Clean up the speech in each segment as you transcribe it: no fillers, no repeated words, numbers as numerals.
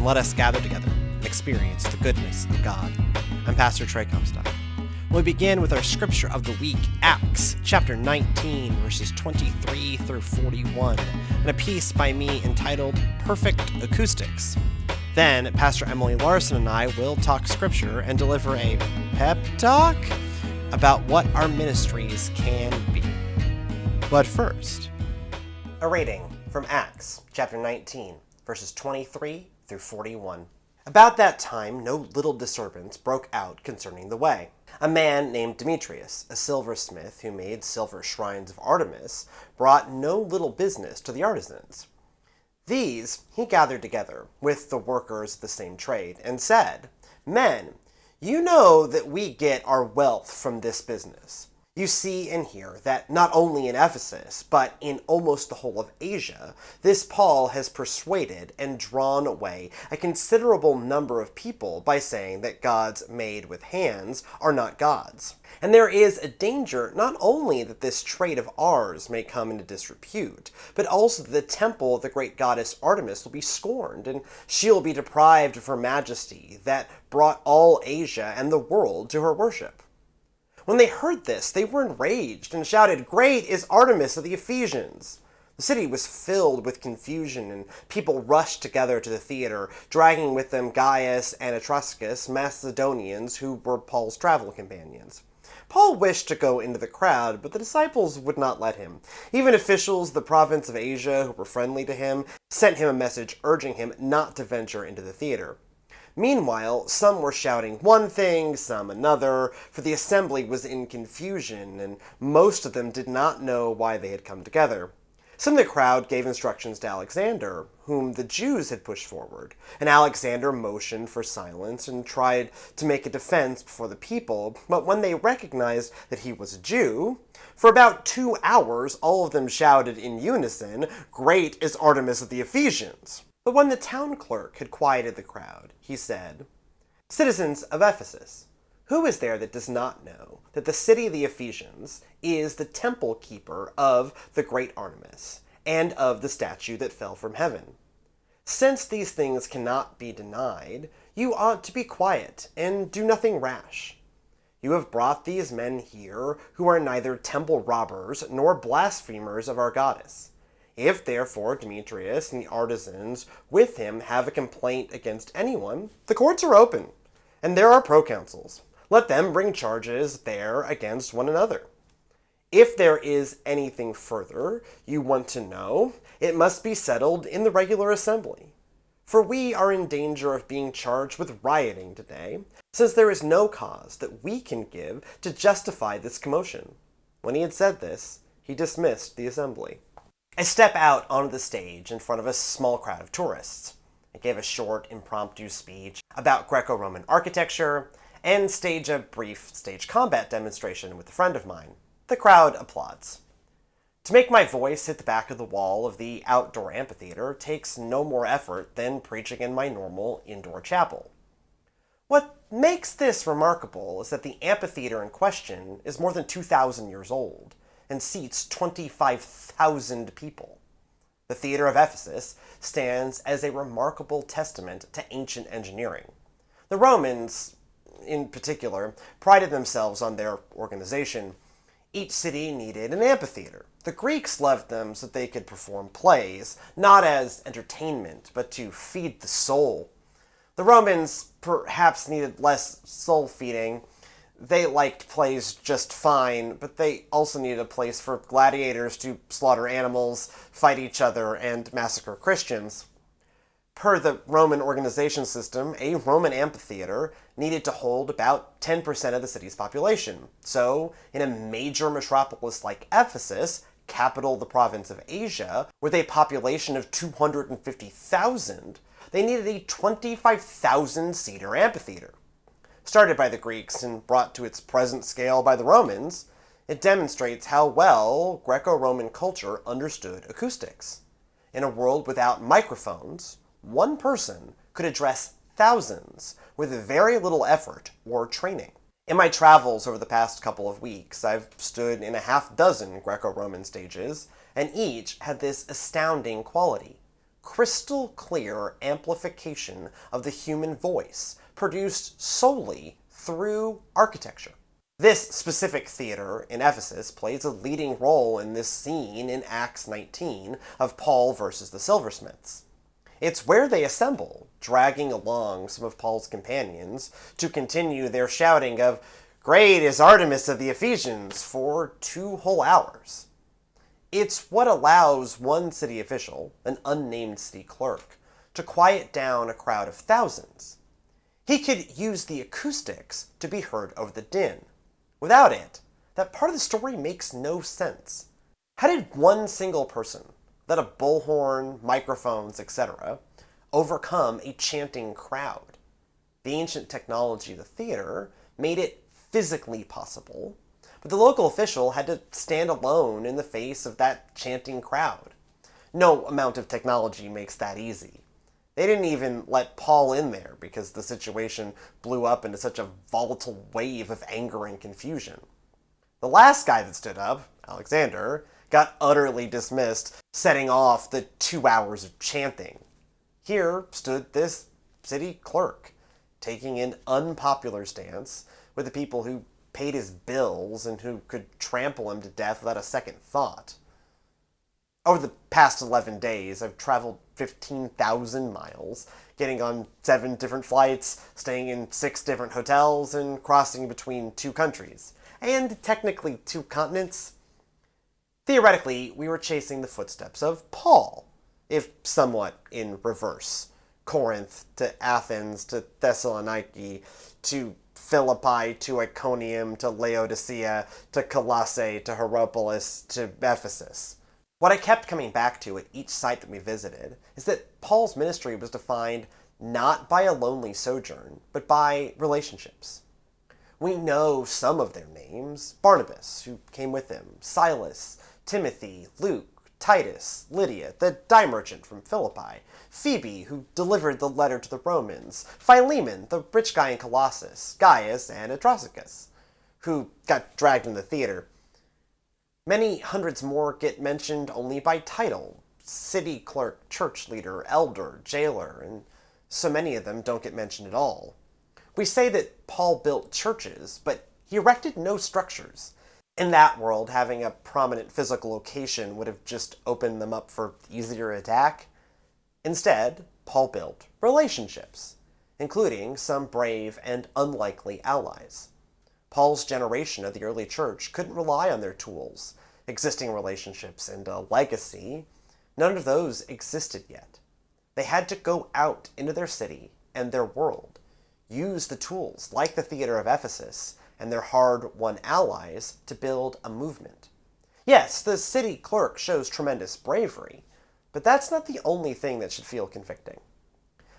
let us gather together and experience the goodness of God. I'm Pastor Trey Comstock. We begin with our scripture of the week, Acts chapter 19, verses 23 through 41, and a piece by me entitled Perfect Acoustics. Then Pastor Emily Larson and I will talk scripture and deliver a pep talk about what our ministries can be. But first, a reading from Acts chapter 19, verses 23 through 41. About that time, no little disturbance broke out concerning the way. A man named Demetrius, a silversmith who made silver shrines of Artemis, brought no little business to the artisans. These he gathered together with the workers of the same trade, and said, Men, you know that we get our wealth from this business. You see and hear that not only in Ephesus, but in almost the whole of Asia, this Paul has persuaded and drawn away a considerable number of people by saying that gods made with hands are not gods. And there is a danger not only that this trade of ours may come into disrepute, but also that the temple of the great goddess Artemis will be scorned, and she will be deprived of her majesty that brought all Asia and the world to her worship. When they heard this, they were enraged and shouted, Great is Artemis of the Ephesians! The city was filled with confusion, and people rushed together to the theater, dragging with them Gaius and Etruscus, Macedonians who were Paul's travel companions. Paul wished to go into the crowd, but the disciples would not let him. Even officials of the province of Asia who were friendly to him sent him a message urging him not to venture into the theater. Meanwhile, some were shouting one thing, some another, for the assembly was in confusion, and most of them did not know why they had come together. Some of the crowd gave instructions to Alexander, whom the Jews had pushed forward, and Alexander motioned for silence and tried to make a defense before the people, but when they recognized that he was a Jew, for about 2 hours all of them shouted in unison, Great is Artemis of the Ephesians! But when the town clerk had quieted the crowd, he said, Citizens of Ephesus, who is there that does not know that the city of the Ephesians is the temple keeper of the great Artemis, and of the statue that fell from heaven? Since these things cannot be denied, you ought to be quiet and do nothing rash. You have brought these men here who are neither temple robbers nor blasphemers of our goddess. If, therefore, Demetrius and the artisans with him have a complaint against anyone, the courts are open, and there are proconsuls. Let them bring charges there against one another. If there is anything further you want to know, it must be settled in the regular assembly. For we are in danger of being charged with rioting today, since there is no cause that we can give to justify this commotion. When he had said this, he dismissed the assembly. I step out onto the stage in front of a small crowd of tourists. I gave a short, impromptu speech about Greco-Roman architecture and stage a brief stage combat demonstration with a friend of mine. The crowd applauds. To make my voice hit the back of the wall of the outdoor amphitheater takes no more effort than preaching in my normal indoor chapel. What makes this remarkable is that the amphitheater in question is more than 2,000 years old and seats 25,000 people. The Theatre of Ephesus stands as a remarkable testament to ancient engineering. The Romans, in particular, prided themselves on their organization. Each city needed an amphitheater. The Greeks loved them so that they could perform plays, not as entertainment, but to feed the soul. The Romans perhaps needed less soul feeding. They liked plays just fine, but they also needed a place for gladiators to slaughter animals, fight each other, and massacre Christians. Per the Roman organization system, a Roman amphitheater needed to hold about 10% of the city's population. So, in a major metropolis like Ephesus, capital of the province of Asia, with a population of 250,000, they needed a 25,000-seater amphitheater. Started by the Greeks and brought to its present scale by the Romans, it demonstrates how well Greco-Roman culture understood acoustics. In a world without microphones, one person could address thousands with very little effort or training. In my travels over the past couple of weeks, I've stood in a half dozen Greco-Roman stages, and each had this astounding quality: crystal clear amplification of the human voice, produced solely through architecture. This specific theater in Ephesus plays a leading role in this scene in Acts 19 of Paul versus the silversmiths. It's where they assemble, dragging along some of Paul's companions to continue their shouting of, "Great is Artemis of the Ephesians," for 2 whole hours. It's what allows one city official, an unnamed city clerk, to quiet down a crowd of thousands. He could use the acoustics to be heard over the din. Without it, that part of the story makes no sense. How did one single person, without a bullhorn, microphones, etc., overcome a chanting crowd? The ancient technology of the theater made it physically possible, but the local official had to stand alone in the face of that chanting crowd. No amount of technology makes that easy. They didn't even let Paul in there because the situation blew up into such a volatile wave of anger and confusion. The last guy that stood up, Alexander, got utterly dismissed, setting off the 2 hours of chanting. Here stood this city clerk, taking an unpopular stance with the people who paid his bills and who could trample him to death without a second thought. Over the past 11 days, I've traveled 15,000 miles, getting on 7 different flights, staying in 6 different hotels, and crossing between 2 countries, and technically 2 continents. Theoretically, we were chasing the footsteps of Paul, if somewhat in reverse. Corinth to Athens to Thessaloniki to Philippi to Iconium to Laodicea to Colossae to Hierapolis to Ephesus. What I kept coming back to at each site that we visited is that Paul's ministry was defined not by a lonely sojourn, but by relationships. We know some of their names: Barnabas, who came with him, Silas, Timothy, Luke, Titus, Lydia, the dye merchant from Philippi, Phoebe, who delivered the letter to the Romans, Philemon, the rich guy in Colossus, Gaius, and Andronicus, who got dragged in the theater. Many hundreds more get mentioned only by title: city clerk, church leader, elder, jailer, and so many of them don't get mentioned at all. We say that Paul built churches, but he erected no structures. In that world, having a prominent physical location would have just opened them up for easier attack. Instead, Paul built relationships, including some brave and unlikely allies. Paul's generation of the early church couldn't rely on their tools, existing relationships, and a legacy. None of those existed yet. They had to go out into their city and their world, use the tools like the Theatre of Ephesus and their hard-won allies to build a movement. Yes, the city clerk shows tremendous bravery, but that's not the only thing that should feel convicting.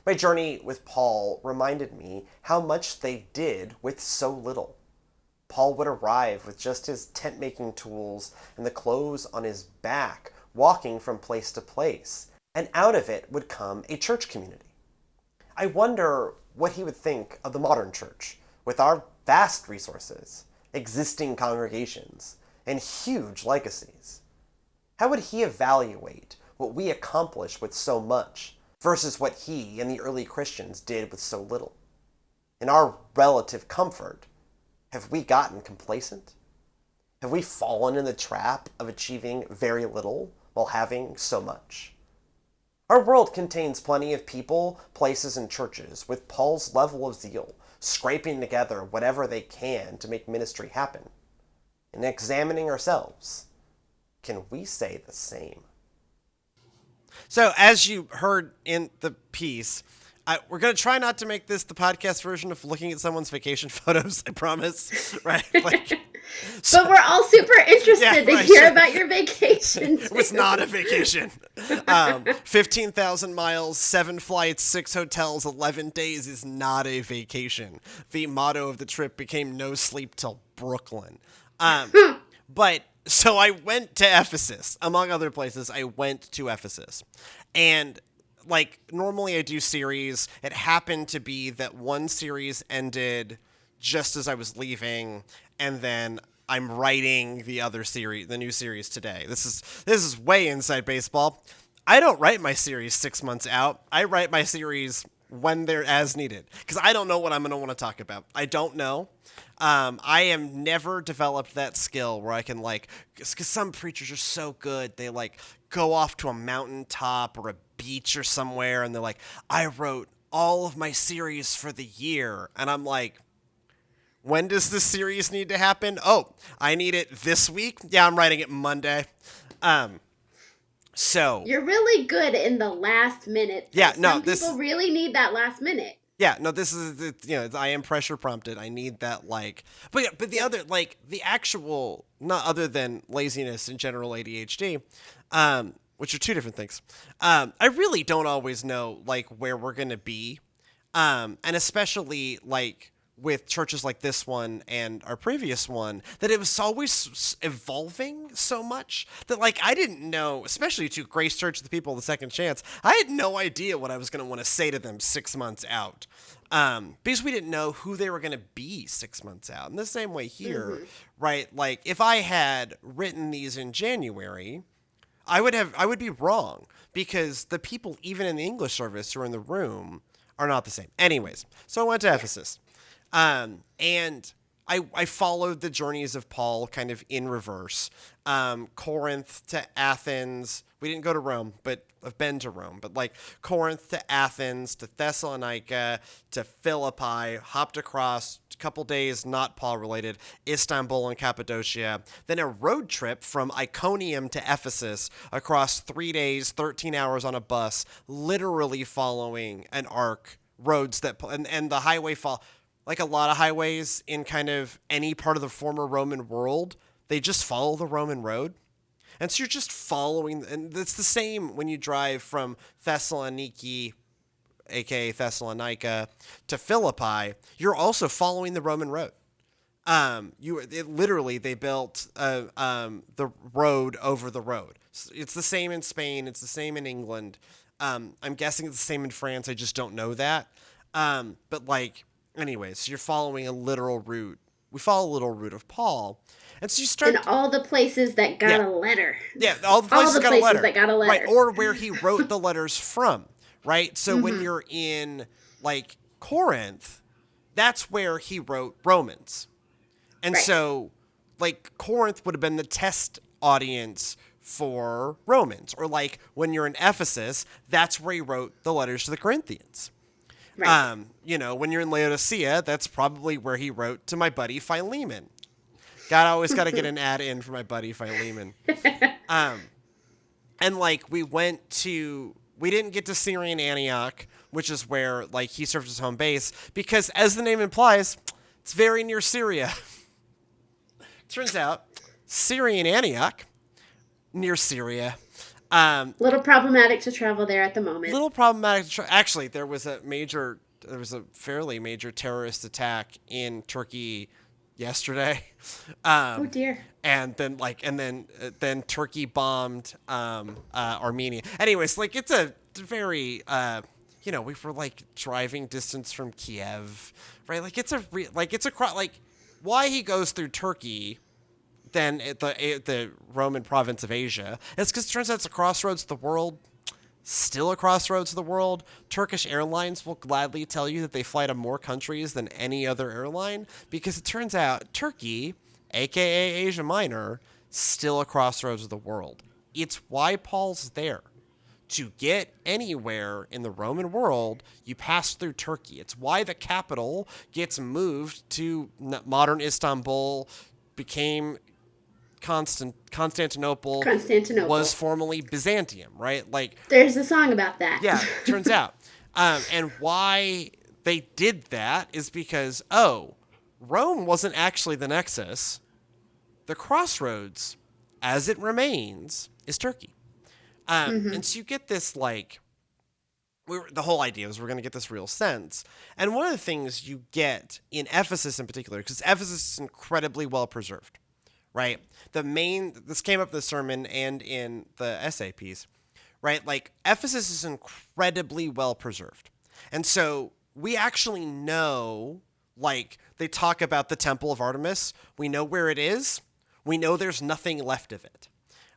My journey with Paul reminded me how much they did with so little. Paul would arrive with just his tent-making tools and the clothes on his back, walking from place to place, and out of it would come a church community. I wonder what he would think of the modern church, with our vast resources, existing congregations, and huge legacies. How would he evaluate what we accomplish with so much versus what he and the early Christians did with so little? In our relative comfort, have we gotten complacent? Have we fallen in the trap of achieving very little while having so much? Our world contains plenty of people, places, and churches with Paul's level of zeal, scraping together whatever they can to make ministry happen. In examining ourselves, can we say the same? So, as you heard in the piece, we're going to try not to make this the podcast version of looking at someone's vacation photos, I promise, right? But we're all super interested to hear about your vacation. It was not a vacation. 15,000 miles, 7 flights, 6 hotels, 11 days is not a vacation. The motto of the trip became "no sleep till Brooklyn." But so I went to Ephesus. Among other places, I went to Ephesus. And normally I do series. It happened to be that one series ended just as I was leaving, and then I'm writing the new series today. This is way inside baseball. I don't write my series 6 months out. I write my series when they're as needed, because I don't know what I'm going to want to talk about. I don't know. I have never developed that skill where I can, like, because some preachers are so good, they, like, go off to a mountaintop or a beach or somewhere, and they're like, I wrote all of my series for the year. And I'm like, when does this series need to happen? Oh, I need it this week? Yeah, I'm writing it Monday. So you're really good in the last minute. Yeah, no, some people really need that last minute. Yeah, no, this is, I am pressure prompted. I need that, like, but the other, like, the actual, not other than laziness and general ADHD, which are two different things. I really don't always know, like, where we're going to be. And especially, like, with churches like this one and our previous one, that it was always evolving so much that, like, I didn't know, especially to Grace Church, the people of the Second Chance, I had no idea what I was going to want to say to them 6 months out, because we didn't know who they were going to be 6 months out. In the same way here, right? Like, if I had written these in January, I would be wrong, because the people, even in the English service, who are in the room are not the same. Anyways, so I went to Ephesus. And I followed the journeys of Paul kind of in reverse. Corinth to Athens. We didn't go to Rome, but I've been to Rome. But, like, Corinth to Athens to Thessalonica to Philippi, hopped across a couple days, not Paul related, Istanbul and Cappadocia. Then a road trip from Iconium to Ephesus across 3 days, 13 hours on a bus, literally following an arc, roads that, and the highway like a lot of highways in kind of any part of the former Roman world, they just follow the Roman road. And so you're just following, and it's the same when you drive from Thessaloniki, aka Thessalonica, to Philippi. You're also following the Roman road. Literally, they built the road over the road. It's the same in Spain. It's the same in England. I'm guessing it's the same in France. I just don't know that. But, like, anyways, so you're following a literal route. We follow a literal route of Paul. And so you start... In all the places that got a letter. Yeah, all the places, that got a letter. Right, or where he wrote the letters from, right? So when you're in, like, Corinth, that's where he wrote Romans. And so, like, Corinth would have been the test audience for Romans. Or, like, when you're in Ephesus, that's where he wrote the letters to the Corinthians. Right. When you're in Laodicea, that's probably where he wrote to my buddy Philemon. Always got to get an ad in for my buddy Philemon. And, like, we didn't get to Syrian Antioch, which is where, like, he served his home base, because, as the name implies, it's very near Syria. Turns out, Syrian Antioch, near Syria. Little problematic to travel there at the moment. Actually, there was a fairly major terrorist attack in Turkey yesterday. Oh dear. And then Turkey bombed Armenia. Anyways, like, it's a very we were, like, driving distance from Kiev, right? Like, why he goes through Turkey than the Roman province of Asia. It's because it turns out it's a crossroads of the world. Still a crossroads of the world. Turkish Airlines will gladly tell you that they fly to more countries than any other airline, because it turns out Turkey, aka Asia Minor, still a crossroads of the world. It's why Paul's there. To get anywhere in the Roman world, you pass through Turkey. It's why the capital gets moved to modern Istanbul, became Constantinople was formerly Byzantium, right? Like, there's a song about that. Yeah, turns out. And why they did that is because, Rome wasn't actually the nexus. The crossroads, as it remains, is Turkey. And so you get this, like, the whole idea was we're going to get this real sense. And one of the things you get in Ephesus in particular, because Ephesus is incredibly well preserved, right? This came up in the sermon and in the essay piece, right? Like, Ephesus is incredibly well preserved. And so we actually know, like, they talk about the Temple of Artemis. We know where it is. We know there's nothing left of it.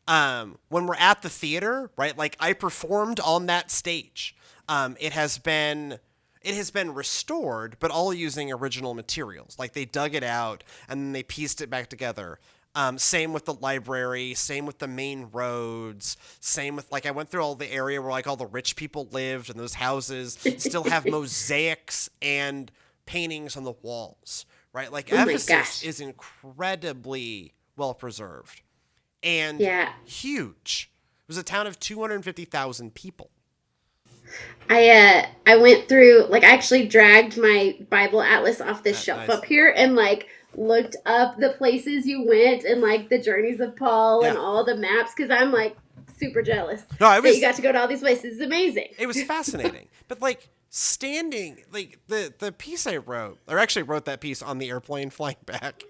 When we're at the theater, right? Like I performed on that stage. It has been restored, but all using original materials. Like they dug it out and then they pieced it back together. Same with the library, same with the main roads, same with like I went through all the area where like all the rich people lived and those houses still have mosaics and paintings on the walls, right? Like Ephesus is incredibly well preserved and huge. It was a town of 250,000 people. I went through, like, I actually dragged my Bible atlas off this shelf up here and like looked up the places you went and like the journeys of Paul and all the maps because I'm like super jealous that you got to go to all these places. It's amazing. It was fascinating. But like standing, like the piece I wrote, or actually wrote that piece on the airplane flying back.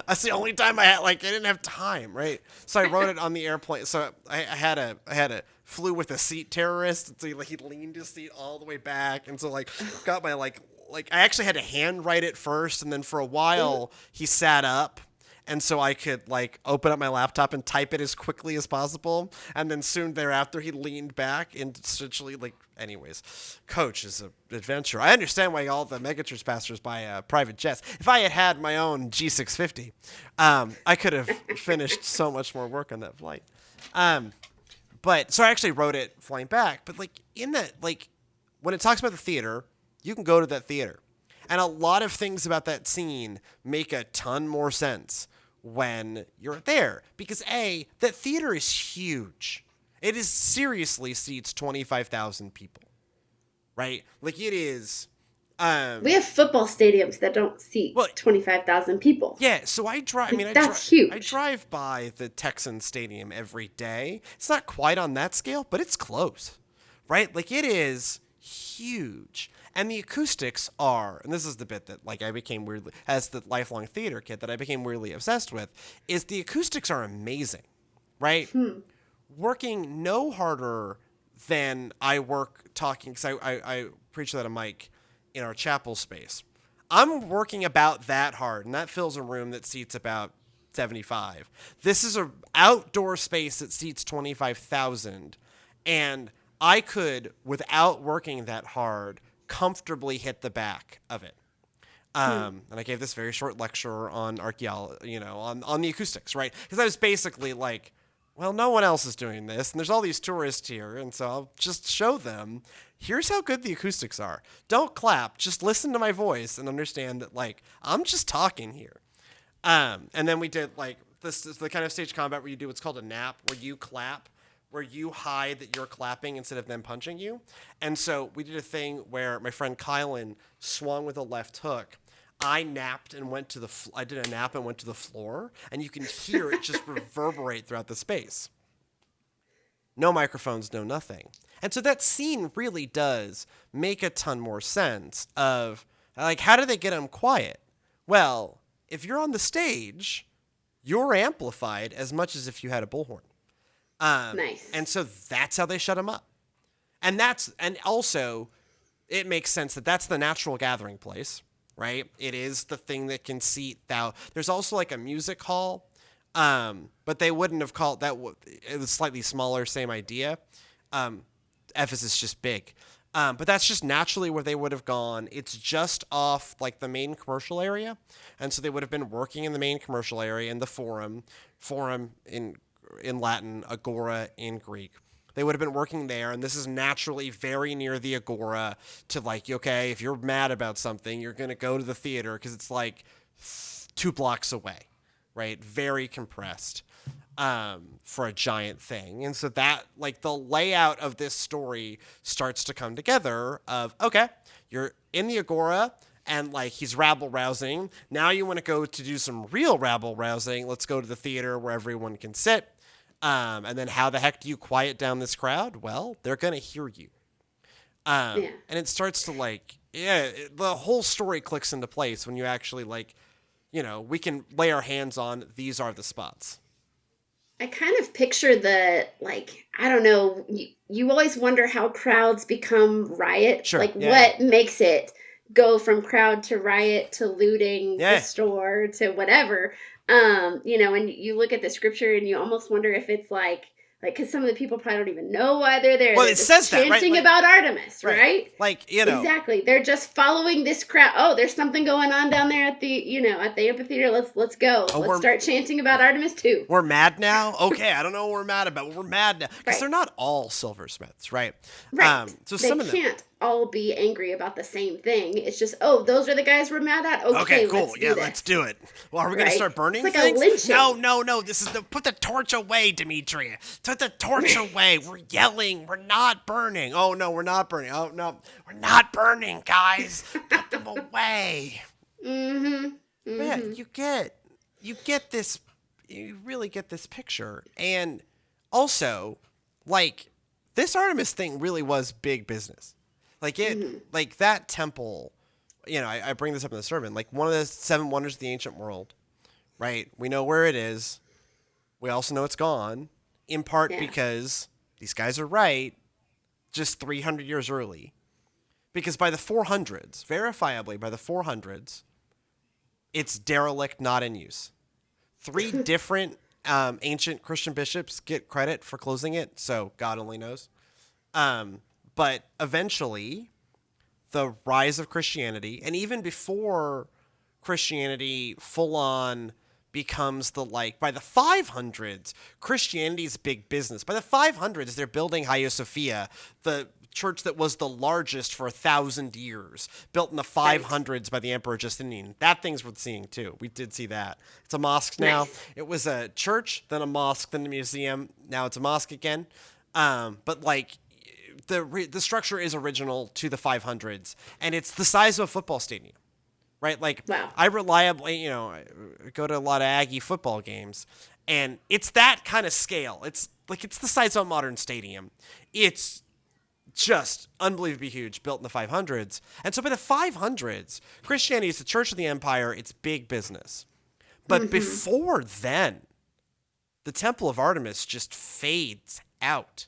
That's the only time I didn't have time, right? So I wrote it on the airplane. So I had a flew with a seat terrorist. And so he leaned his seat all the way back, and so got my like I actually had to handwrite it first, and then for a while he sat up. And so I could open up my laptop and type it as quickly as possible. And then soon thereafter, he leaned back and essentially anyways, Coach is an adventure. I understand why all the megachurch pastors buy private jets. If I had had my own G650, I could have finished so much more work on that flight. But so I actually wrote it flying back. But in that, when it talks about the theater, you can go to that theater. And a lot of things about that scene make a ton more sense when you're there. Because A, that theater is huge. It is seriously seats 25,000 people. Right? It is. We have football stadiums that don't seat 25,000 people. Yeah, so I drive. That's huge. I drive by the Texans stadium every day. It's not quite on that scale, but it's close. Right? It is huge. And the acoustics are, and this is the bit that I became weirdly, as the lifelong theater kid that I became weirdly obsessed with, is the acoustics are amazing, right? Working no harder than I work talking, because I preach that a mic in our chapel space. I'm working about that hard, and that fills a room that seats about 75. This is an outdoor space that seats 25,000, and I could, without working that hard, comfortably hit the back of it. And I gave this very short lecture on archaeology, on the acoustics, right? Because I was basically well, no one else is doing this, and there's all these tourists here, and so I'll just show them, here's how good the acoustics are. Don't clap, just listen to my voice and understand that, I'm just talking here. And then we did, this is the kind of stage combat where you do what's called a nap, where you clap, where you hide that you're clapping instead of them punching you. And so we did a thing where my friend Kylan swung with a left hook. I napped and went to I did a nap and went to the floor, and you can hear it just reverberate throughout the space. No microphones, no nothing. And so that scene really does make a ton more sense of, how do they get them quiet? Well, if you're on the stage, you're amplified as much as if you had a bullhorn. Nice. And so that's how they shut them up. And also it makes sense that that's the natural gathering place, right? It is the thing that can seat there's also a music hall, but they wouldn't have called that. It was slightly smaller, same idea. Ephesus is just big. But that's just naturally where they would have gone. It's just off the main commercial area. And so they would have been working in the main commercial area in the forum in Latin, agora in Greek. They would have been working there, and this is naturally very near the agora to okay, if you're mad about something, you're going to go to the theater because it's 2 blocks away, right? Very compressed for a giant thing. And so that the layout of this story starts to come together of, okay, you're in the agora, and he's rabble-rousing. Now you want to go to do some real rabble-rousing. Let's go to the theater where everyone can sit. And then how the heck do you quiet down this crowd? Well, they're going to hear you. And it starts to the whole story clicks into place when you actually we can lay our hands on, these are the spots. I kind of picture I don't know, you always wonder how crowds become riots. Sure. What makes it go from crowd to riot to looting the store to whatever. You know, and you look at the scripture and you almost wonder if it's like because some of the people probably don't even know why they're there. Well, they're it just says chanting that, right? Like, about Artemis, right? Like, you know, exactly. They're just following this crowd. Oh, there's something going on down there at the at the amphitheater. Let's go. Let's start chanting about Artemis too. We're mad now. Okay, I don't know what we're mad about. We're mad now because they're not all silversmiths, right? Right. So they some of them can't all be angry about the same thing. It's just, oh, those are the guys we're mad at. Okay, cool. Let's do it. Well, are we going to start burning it's like things? A lynching. No. This is put the torch away, Demetria. Put the torch away. We're yelling. We're not burning. Oh no, we're not burning. Oh no, we're not burning, guys. Put them away. Mm-hmm. But yeah, you get this. You really get this picture, and also, like, this Artemis thing really was big business. Like like that temple, you know, I bring this up in the sermon, like one of the 7 wonders of the ancient world, right? We know where it is. We also know it's gone, in part because these guys are right, just 300 years early. Because by the 400s, verifiably by the 400s, it's derelict, not in use. 3 different ancient Christian bishops get credit for closing it, so God only knows. But eventually, the rise of Christianity, and even before Christianity full-on becomes by the 500s, Christianity's big business. By the 500s, they're building Hagia Sophia, the church that was the largest for 1,000 years, built in the 500s by the Emperor Justinian. That thing's worth seeing, too. We did see that. It's a mosque now. Nice. It was a church, then a mosque, then a museum. Now it's a mosque again. But, like, the structure is original to the 500s, and it's the size of a football stadium, right? Like, wow. I reliably, I go to a lot of Aggie football games, and it's that kind of scale. It's the size of a modern stadium. It's just unbelievably huge, built in the 500s. And so by the 500s, Christianity is the church of the empire. It's big business. But before then, the Temple of Artemis just fades out.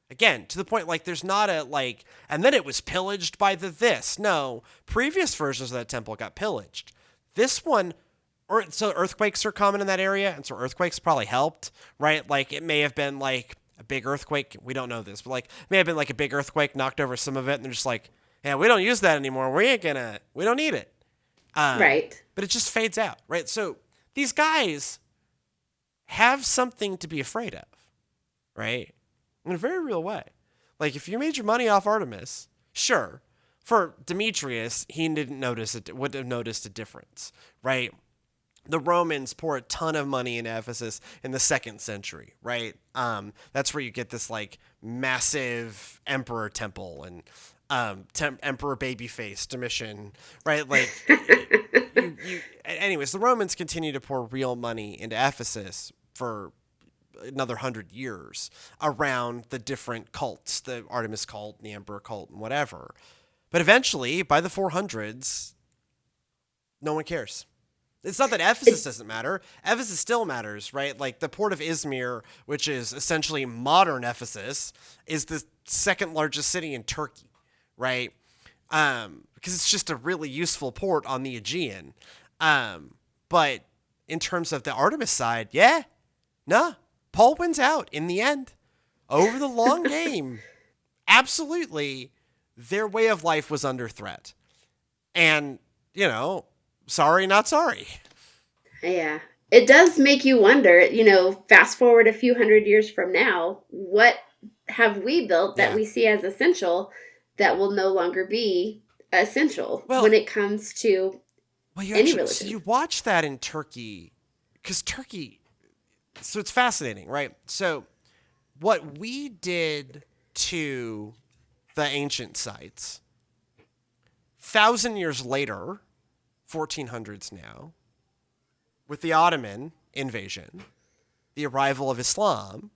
Again, to the point, like, there's not and then it was pillaged by this. No, previous versions of that temple got pillaged. This one, so earthquakes are common in that area, and so earthquakes probably helped, right? Like, it may have been, like, a big earthquake. We don't know this, but, like, it may have been, like, a big earthquake knocked over some of it, and they're just like, yeah, we don't use that anymore. We don't need it. Right. But it just fades out, right? So these guys have something to be afraid of, right? In a very real way. Like, if you made your money off Artemis, sure. For Demetrius, he would have noticed a difference, right? The Romans pour a ton of money into Ephesus in the 2nd century, right? That's where you get this, like, massive emperor temple and emperor babyface Domitian, right? Like, anyways, the Romans continue to pour real money into Ephesus for another 100 years around the different cults, the Artemis cult, and the Emperor cult, and whatever. But eventually, by the 400s, no one cares. It's not that Ephesus doesn't matter. Ephesus still matters, right? Like, the port of Izmir, which is essentially modern Ephesus, is the 2nd largest city in Turkey, right? Because it's just a really useful port on the Aegean. But in terms of the Artemis side, Paul wins out in the end. Over the long game, absolutely, their way of life was under threat. And, sorry, not sorry. Yeah. It does make you wonder, fast forward a few hundred years from now, what have we built that we see as essential that will no longer be essential when it comes to any religion? So you watch that in Turkey, because Turkey... So it's fascinating, right? So what we did to the ancient sites, 1,000 years later, 1400s now, with the Ottoman invasion, the arrival of Islam,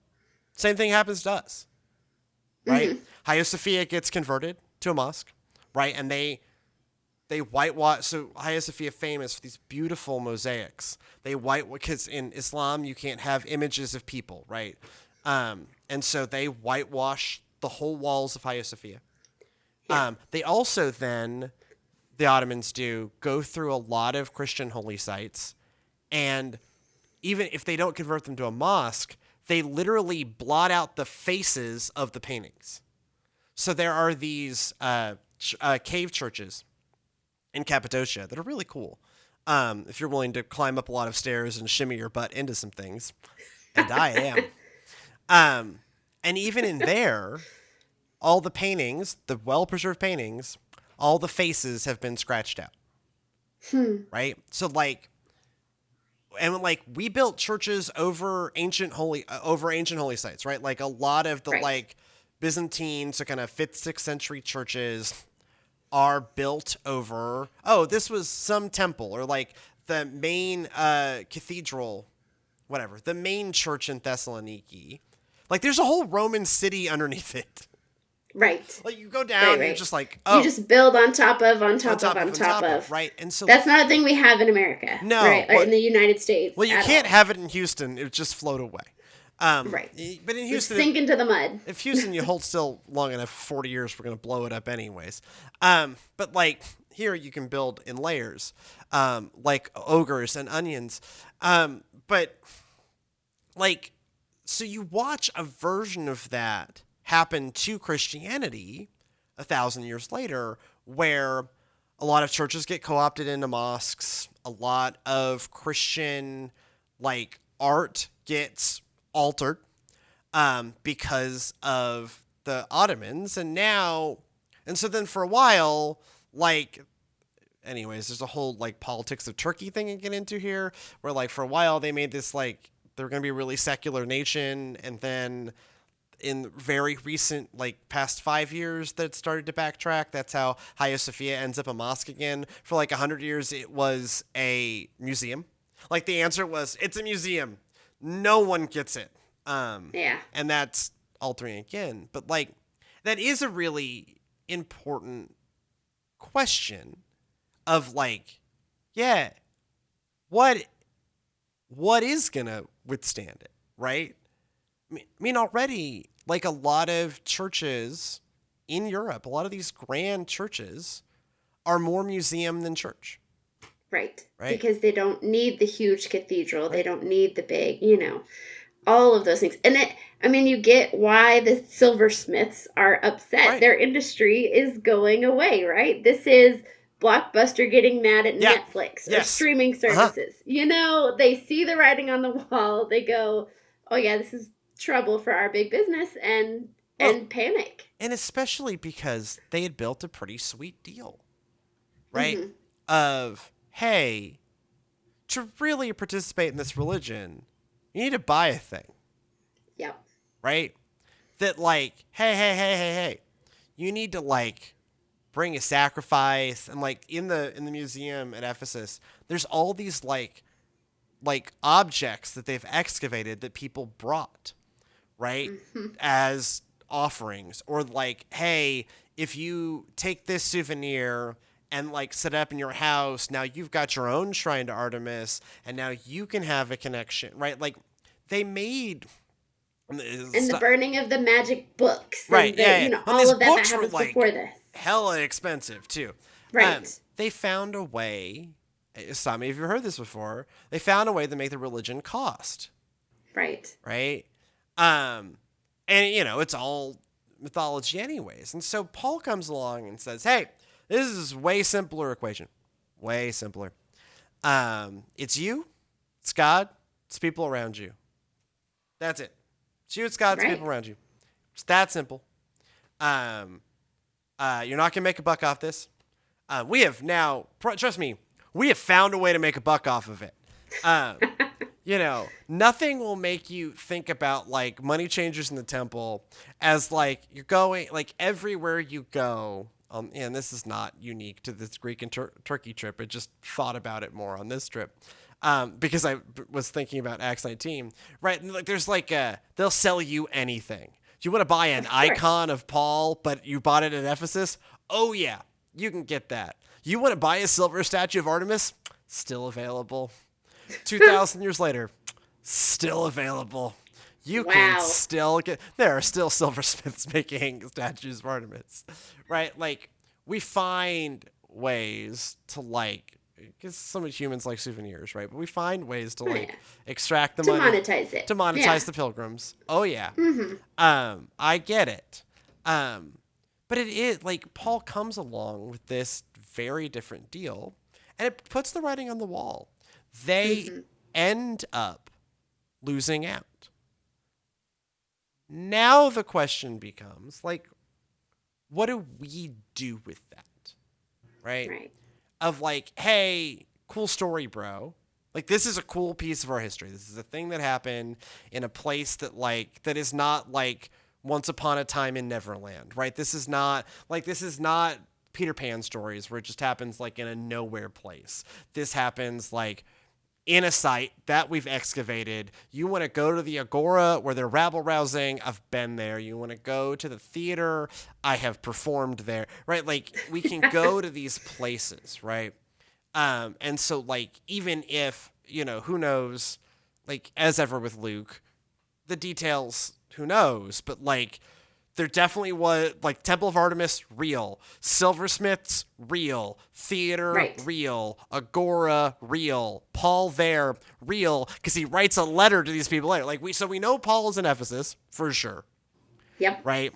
same thing happens to us, right? Hagia Sophia gets converted to a mosque, right? And they whitewash. So Hagia Sophia famous for these beautiful mosaics. They because in Islam you can't have images of people, right? And so they whitewash the whole walls of Hagia Sophia. They also then the Ottomans do, go through a lot of Christian holy sites, and even if they don't convert them to a mosque, they literally blot out the faces of the paintings. So there are these cave churches in Cappadocia that are really cool. If you're willing to climb up a lot of stairs and shimmy your butt into some things, and I am. And even in there, all the paintings, the well-preserved paintings, all the faces have been scratched out. Right? So we built churches over ancient holy sites, right? Like a lot of the Byzantine, so kind of 5th, 6th century churches are built over, this was some temple, or like the main cathedral, whatever, the main church in Thessaloniki. Like there's a whole Roman city underneath it. Right. Like you go down and you're just like, you just build on top of. Right. And so that's not a thing we have in America. No. Right? Or in the United States. Well, you can't have it in Houston. It would just float away. Right. But in Houston, sink into the mud. If Houston, you hold still long enough, 40 years, we're going to blow it up anyways. But like here, you can build in layers, like ogres and onions. But like, so you watch a version of that happen to Christianity 1,000 years later, where a lot of churches get co-opted into mosques. A lot of Christian art gets altered because of the Ottomans. And so then for a while, anyways, there's a whole politics of Turkey thing I get into here, where for a while they made this they're going to be a really secular nation, and then in very recent, past 5 years, that started to backtrack. That's how Hagia Sophia ends up a mosque again. For 100 years, it was a museum. The answer was, it's a museum. No one gets it. Yeah. And that's altering again. But that is a really important question of what is going to withstand it, right? I mean, already, a lot of churches in Europe, a lot of these grand churches are more museum than church. Right. Because they don't need the huge cathedral. Right. They don't need the big, all of those things. And you get why the silversmiths are upset. Right. Their industry is going away, right? This is Blockbuster getting mad at Netflix or streaming services. They see the writing on the wall. They go, oh yeah, this is trouble for our big business, and panic. And especially because they had built a pretty sweet deal, right? Mm-hmm. Of, hey, to really participate in this religion, you need to buy a thing. Yep. Right? That hey, you need to bring a sacrifice. And in the museum at Ephesus, there's all these objects that they've excavated that people brought, right? Mm-hmm. As offerings, or hey, if you take this souvenir and set it up in your house, now you've got your own shrine to Artemis, and now you can have a connection, right? They made and the burning of the magic books, right? All of that happens before this. Hella expensive too, right? They found a way. Some of you have heard this before. They found a way to make the religion cost. Right. And it's all mythology anyways. And so Paul comes along and says, hey, this is a way simpler equation. Way simpler. It's you, it's God, it's people around you. That's it. It's you, it's God, it's people around you. It's that simple. You're not going to make a buck off this. We have now, trust me, we have found a way to make a buck off of it. Nothing will make you think about money changers in the temple as you're going, everywhere you go. And this is not unique to this Greek and Turkey trip. I just thought about it more on this trip. Because I was thinking about Acts 19, right? And there's they'll sell you anything. Do you want to buy an icon of Paul, but you bought it at Ephesus? Oh yeah, you can get that. You want to buy a silver statue of Artemis? Still available. 2,000 years later, still available. You can still get, there are still silversmiths making statues of Artemis, right? We find ways to like, because some humans like souvenirs, right? But we find ways to like extract the money. Monetize it. To monetize the pilgrims. Oh yeah. I get it. But it is like Paul comes along with this very different deal, and it puts the writing on the wall. They end up losing out. Now the question becomes, like, what do we do with that? Right? Of like, hey, cool story, bro. Like, this is a cool piece of our history. This is a thing that happened in a place that, like, that is not, like, Once Upon a Time in Neverland, right? This is not Peter Pan stories where it just happens, like, in a nowhere place. This happens, like, in a site that we've excavated. You want to go to the Agora where they're rabble-rousing? I've been there. You want to go to the theater? I have performed there, right? Like, we can go to these places, right? And so, like, even if, you know, who knows, like, as ever with Luke, the details, who knows, but, like, there definitely was, like, Temple of Artemis, real. Silversmiths, real. Theater, real. Agora, real. Paul there, real, because he writes a letter to these people later. Like, we know Paul is in Ephesus, for sure. Yep. Right?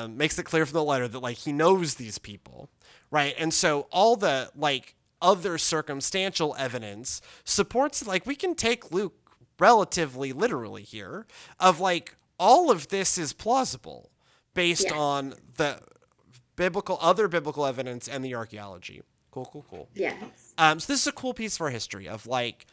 Makes it clear from the letter that, like, he knows these people, right? And so all the, like, other circumstantial evidence supports, like, we can take Luke relatively literally here, of, like, all of this is plausible based on the other biblical evidence and the archaeology. Cool. Yes. So this is a cool piece of our history of, like,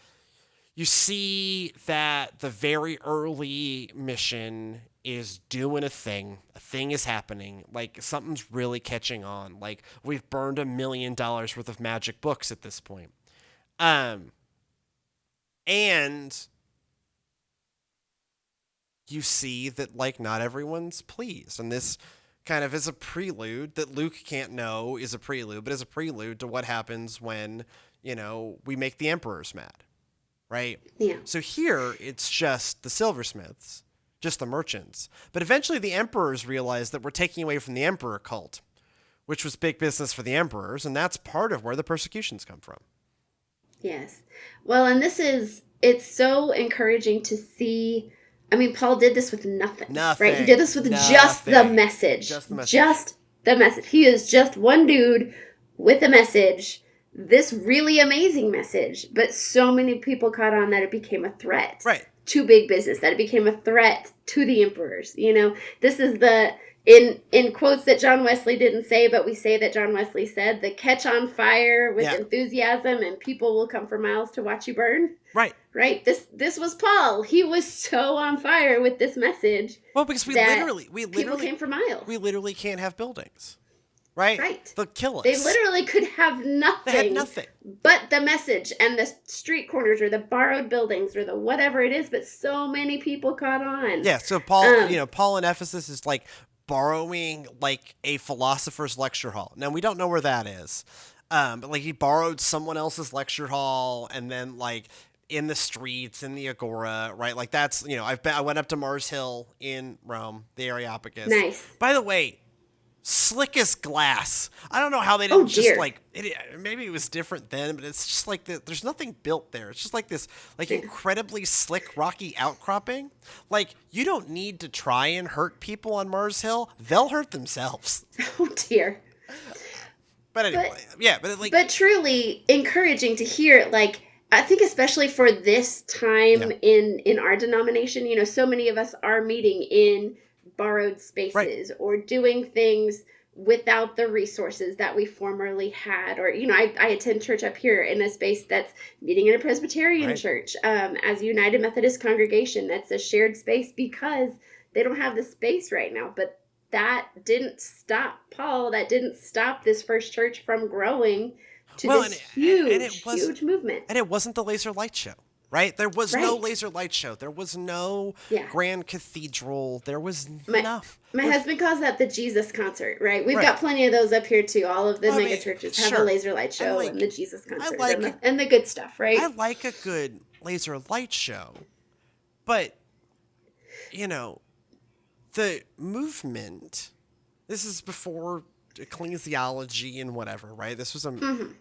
you see that the very early mission is doing a thing is happening, like, something's really catching on, like, we've burned $1 million worth of magic books at this point. And you see that, like, not everyone's pleased. And this kind of is a prelude that Luke can't know is a prelude, but is a prelude to what happens when, you know, we make the emperors mad, right? Yeah. So here, it's just the silversmiths, just the merchants. But eventually the emperors realize that we're taking away from the emperor cult, which was big business for the emperors, and that's part of where the persecutions come from. Yes. Well, and it's so encouraging to see. I mean, Paul did this with nothing. Right? He did this with just the message. Just the message. He is just one dude with a message, this really amazing message, but so many people caught on that it became a threat to big business, that it became a threat to the emperors. You know, this is the, in quotes that John Wesley didn't say, but we say that John Wesley said, the catch on fire with enthusiasm and people will come for miles to watch you burn. Right. This was Paul. He was so on fire with this message. Well, because we literally people came for miles. We literally can't have buildings. Right. They'll kill us. They literally could have nothing. They had nothing. But the message and the street corners or the borrowed buildings or the whatever it is, but so many people caught on. Yeah, so Paul, Paul in Ephesus is like borrowing like a philosopher's lecture hall. Now we don't know where that is. But like he borrowed someone else's lecture hall and then like in the streets, in the Agora, right? Like that's, I went up to Mars Hill in Rome, the Areopagus. Nice. By the way, slick as glass. I don't know how they didn't just like, maybe it was different then, but it's just like, there's nothing built there. It's just like this like incredibly slick, rocky outcropping. Like you don't need to try and hurt people on Mars Hill. They'll hurt themselves. Oh dear. But anyway, but truly encouraging to hear, like, I think especially for this time in our denomination, so many of us are meeting in borrowed spaces or doing things without the resources that we formerly had. Or, I attend church up here in a space that's meeting in a Presbyterian church as a United Methodist congregation. That's a shared space because they don't have the space right now. But that didn't stop Paul. That didn't stop this first church from growing to this huge movement. And it wasn't the laser light show, right? There was no laser light show. There was no grand cathedral. There was enough. My husband calls that the Jesus concert, right? We've got plenty of those up here too. All of the mega churches have a laser light show and the Jesus concert and the good stuff, right? I like a good laser light show, but the movement, this is before ecclesiology and whatever, right? This was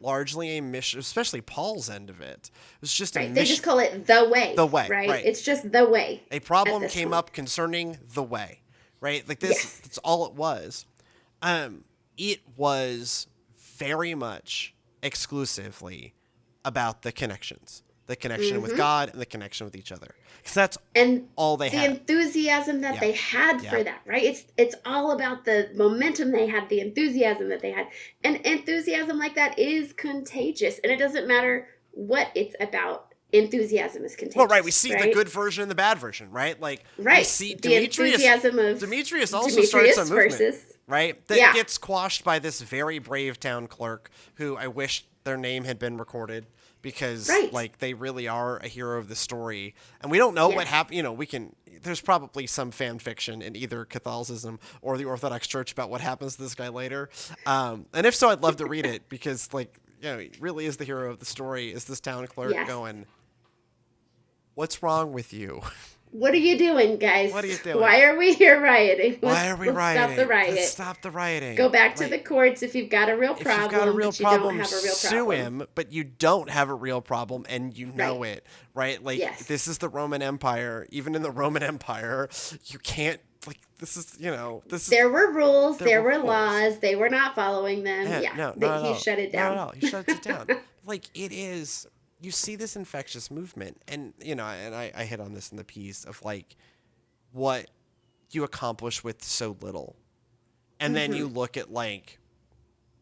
largely a mission, especially Paul's end of it. It was just a mission. They just call it the way. The way, right? It's just the way. A problem came up concerning the way, right? Like this, that's all it was. It was very much exclusively about the connections. The connection with God and the connection with each other. Because that's all they had. The enthusiasm that they had for that, right? It's all about the momentum they had, the enthusiasm that they had. And enthusiasm like that is contagious. And it doesn't matter what it's about. Enthusiasm is contagious. Well, right. We see the good version and the bad version, right? Like, we see Demetrius also starts a movement, right? That gets squashed by this very brave town clerk who I wish their name had been recorded. Because like they really are a hero of the story, and we don't know what happened. You know, there's probably some fan fiction in either Catholicism or the Orthodox Church about what happens to this guy later. And if so, I'd love to read it because, like, you know, he really is the hero of the story. Is this town clerk going, "What's wrong with you? What are you doing, guys? What are you doing? Why are we here rioting? Why are we rioting? Stop the riot. Let's stop the rioting. Go back to the courts if you've got a real problem. If you've got a real problem, sue him, but you don't have a real problem and you know it, right? Like, this is the Roman Empire. Even in the Roman Empire, you can't, like, this is, you know, there were rules, there were laws, they were not following them. He shut it down. No, he shuts it down. Like, it is... You see this infectious movement, and, you know, and I hit on this in the piece of, like, what you accomplish with so little. And then you look at, like,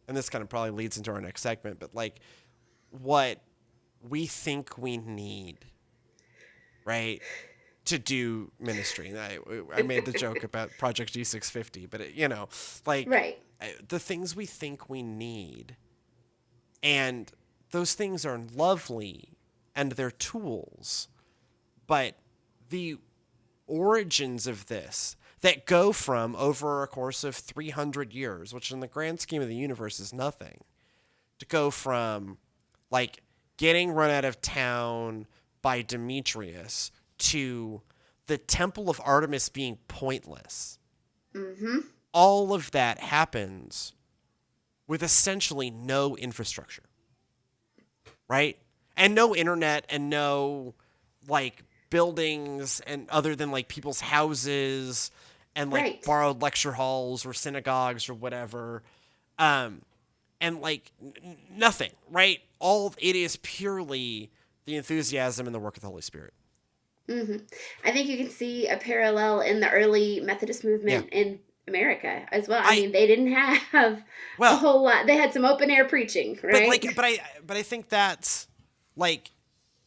and this kind of probably leads into our next segment, but, like, what we think we need, right, to do ministry. And I made the joke about Project G650, but, you know, like, the things we think we need, and... Those things are lovely and they're tools, but the origins of this that go from over a course of 300 years, which in the grand scheme of the universe is nothing, to go from like getting run out of town by Demetrius to the Temple of Artemis being pointless. All of that happens with essentially no infrastructure. Right? And no internet and no, like, buildings and other than, like, people's houses and, like, borrowed lecture halls or synagogues or whatever. And, like, nothing, right? All it is purely the enthusiasm and the work of the Holy Spirit. I think you can see a parallel in the early Methodist movement in America as well. I mean, they didn't have a whole lot. They had some open air preaching, right? But I think that's like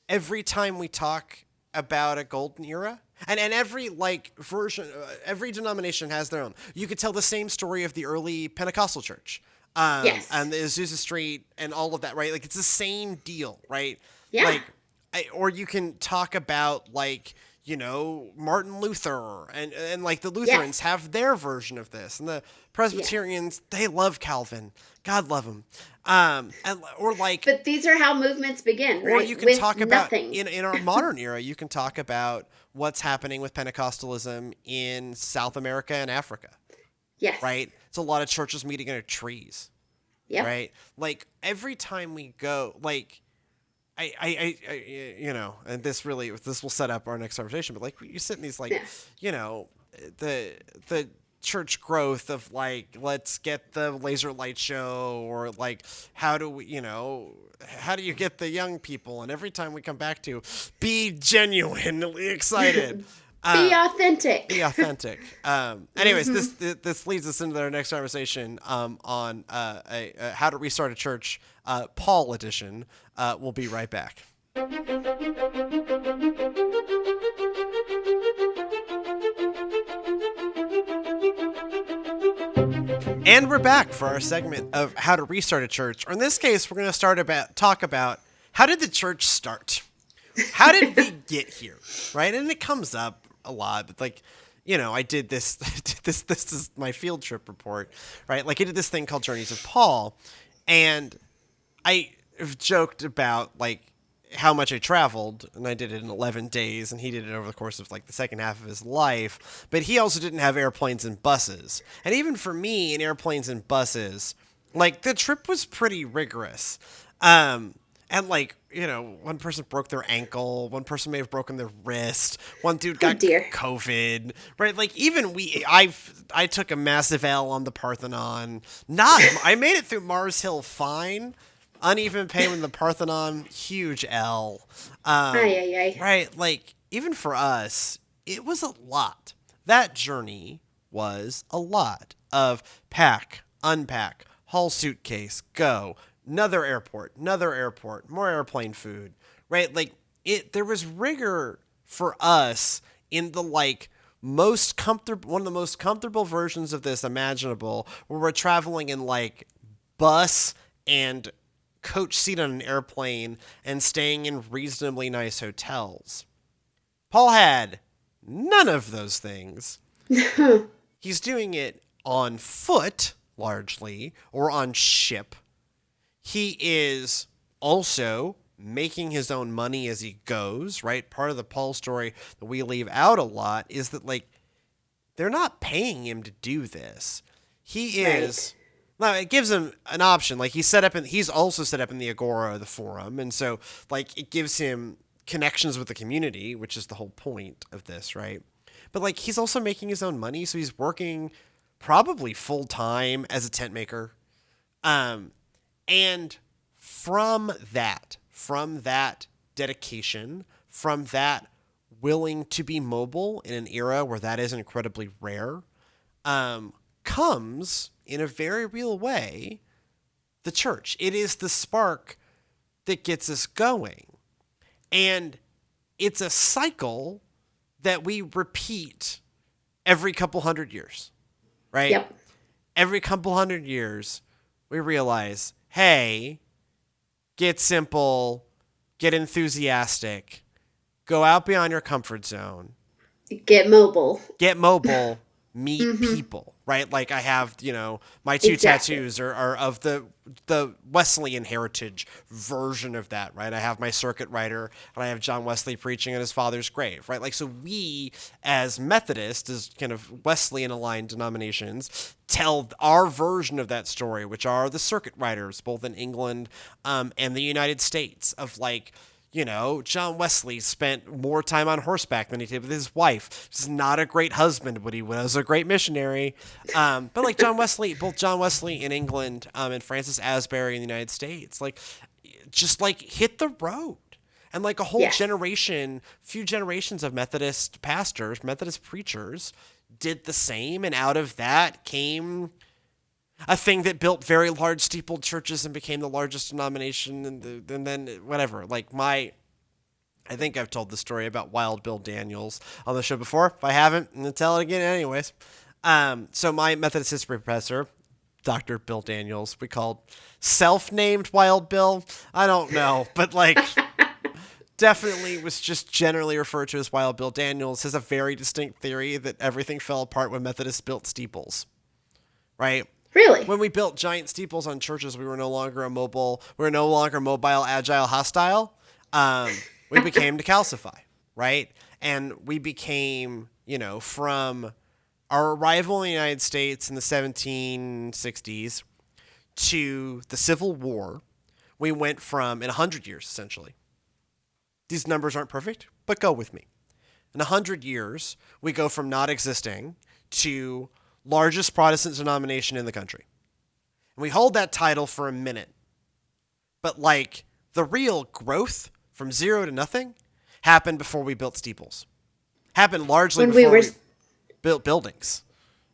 every time we talk about a golden era, and every like version, every denomination has their own. You could tell the same story of the early Pentecostal church, and the Azusa Street and all of that, right? Like it's the same deal, right? Yeah. Like, or you can talk about like. You know, Martin Luther and like the Lutherans have their version of this, and the Presbyterians they love Calvin, God love him, But these are how movements begin, right? Or you can talk about in our modern era, you can talk about what's happening with Pentecostalism in South America and Africa. Yes. Right. It's a lot of churches meeting under trees. Yeah. Right. Like every time we go, like. I you know, and this will set up our next conversation, but like you sit in these like, you know, the church growth of like, let's get the laser light show or like, how do you get the young people? And every time we come back to be genuinely excited. Be authentic. Be authentic. Anyways, this leads us into our next conversation on how to restart a church, Paul edition. We'll be right back. And we're back for our segment of how to restart a church. Or in this case, we're going to talk about how did the church start? How did we get here? Right? And it comes up a lot, but like, you know, I did this, this is my field trip report, right? Like I did this thing called Journeys of Paul, and I have joked about like, how much I traveled, and I did it in 11 days, and he did it over the course of like the second half of his life. But he also didn't have airplanes and buses. And even for me, in airplanes and buses, like the trip was pretty rigorous. And like, one person broke their ankle, one person may have broken their wrist, one dude got COVID, right? Like even I took a massive L on the Parthenon. I made it through Mars Hill fine. Uneven payment in the Parthenon, huge L. Right? Like even for us, it was a lot. That journey was a lot of pack, unpack, haul suitcase, go. Another airport, more airplane food, right? Like there was rigor for us in the like most comfortable, one of the most comfortable versions of this imaginable, where we're traveling in like bus and coach seat on an airplane and staying in reasonably nice hotels. Paul had none of those things. He's doing it on foot, largely, or on ship. He is also making his own money as he goes, right? Part of the Paul story that we leave out a lot is that, like, they're not paying him to do this. He is... Now, it gives him an option. Like, he's also set up in the Agora, the forum, and so, like, it gives him connections with the community, which is the whole point of this, right? But, like, he's also making his own money, so he's working probably full-time as a tent maker. And from that dedication, from that willing to be mobile in an era where that is incredibly rare, comes, in a very real way, the church. It is the spark that gets us going. And it's a cycle that we repeat every couple hundred years, right? Yep. Every couple hundred years, we realize, hey, get simple, get enthusiastic, go out beyond your comfort zone. Get mobile, meet people, right? Like I have, my two tattoos are of the Wesleyan heritage version of that, right? I have my circuit rider and I have John Wesley preaching at his father's grave, right? Like, so we as Methodists, as kind of Wesleyan aligned denominations, tell our version of that story, which are the circuit riders, both in England and the United States, of like, John Wesley spent more time on horseback than he did with his wife. He's not a great husband, but he was a great missionary. But like both John Wesley in England and Francis Asbury in the United States, like just like hit the road. And like a whole few generations of Methodist pastors, Methodist preachers did the same. And out of that came a thing that built very large steepled churches and became the largest denomination, and then whatever. Like I think I've told the story about Wild Bill Daniels on the show before. If I haven't, I'm going to tell it again anyways. So my Methodist history professor, Dr. Bill Daniels, we called self-named Wild Bill. I don't know, but like definitely was just generally referred to as Wild Bill Daniels, has a very distinct theory that everything fell apart when Methodists built steeples, right? Really? When we built giant steeples on churches, we were no longer mobile, agile, hostile. We became to calcify, right? And we became, from our arrival in the United States in the 1760s to the Civil War, we went from, in 100 years, essentially. These numbers aren't perfect, but go with me. In 100 years, we go from not existing to largest Protestant denomination in the country. And we hold that title for a minute. But like the real growth from zero to nothing happened before we built steeples. Happened largely before we built buildings.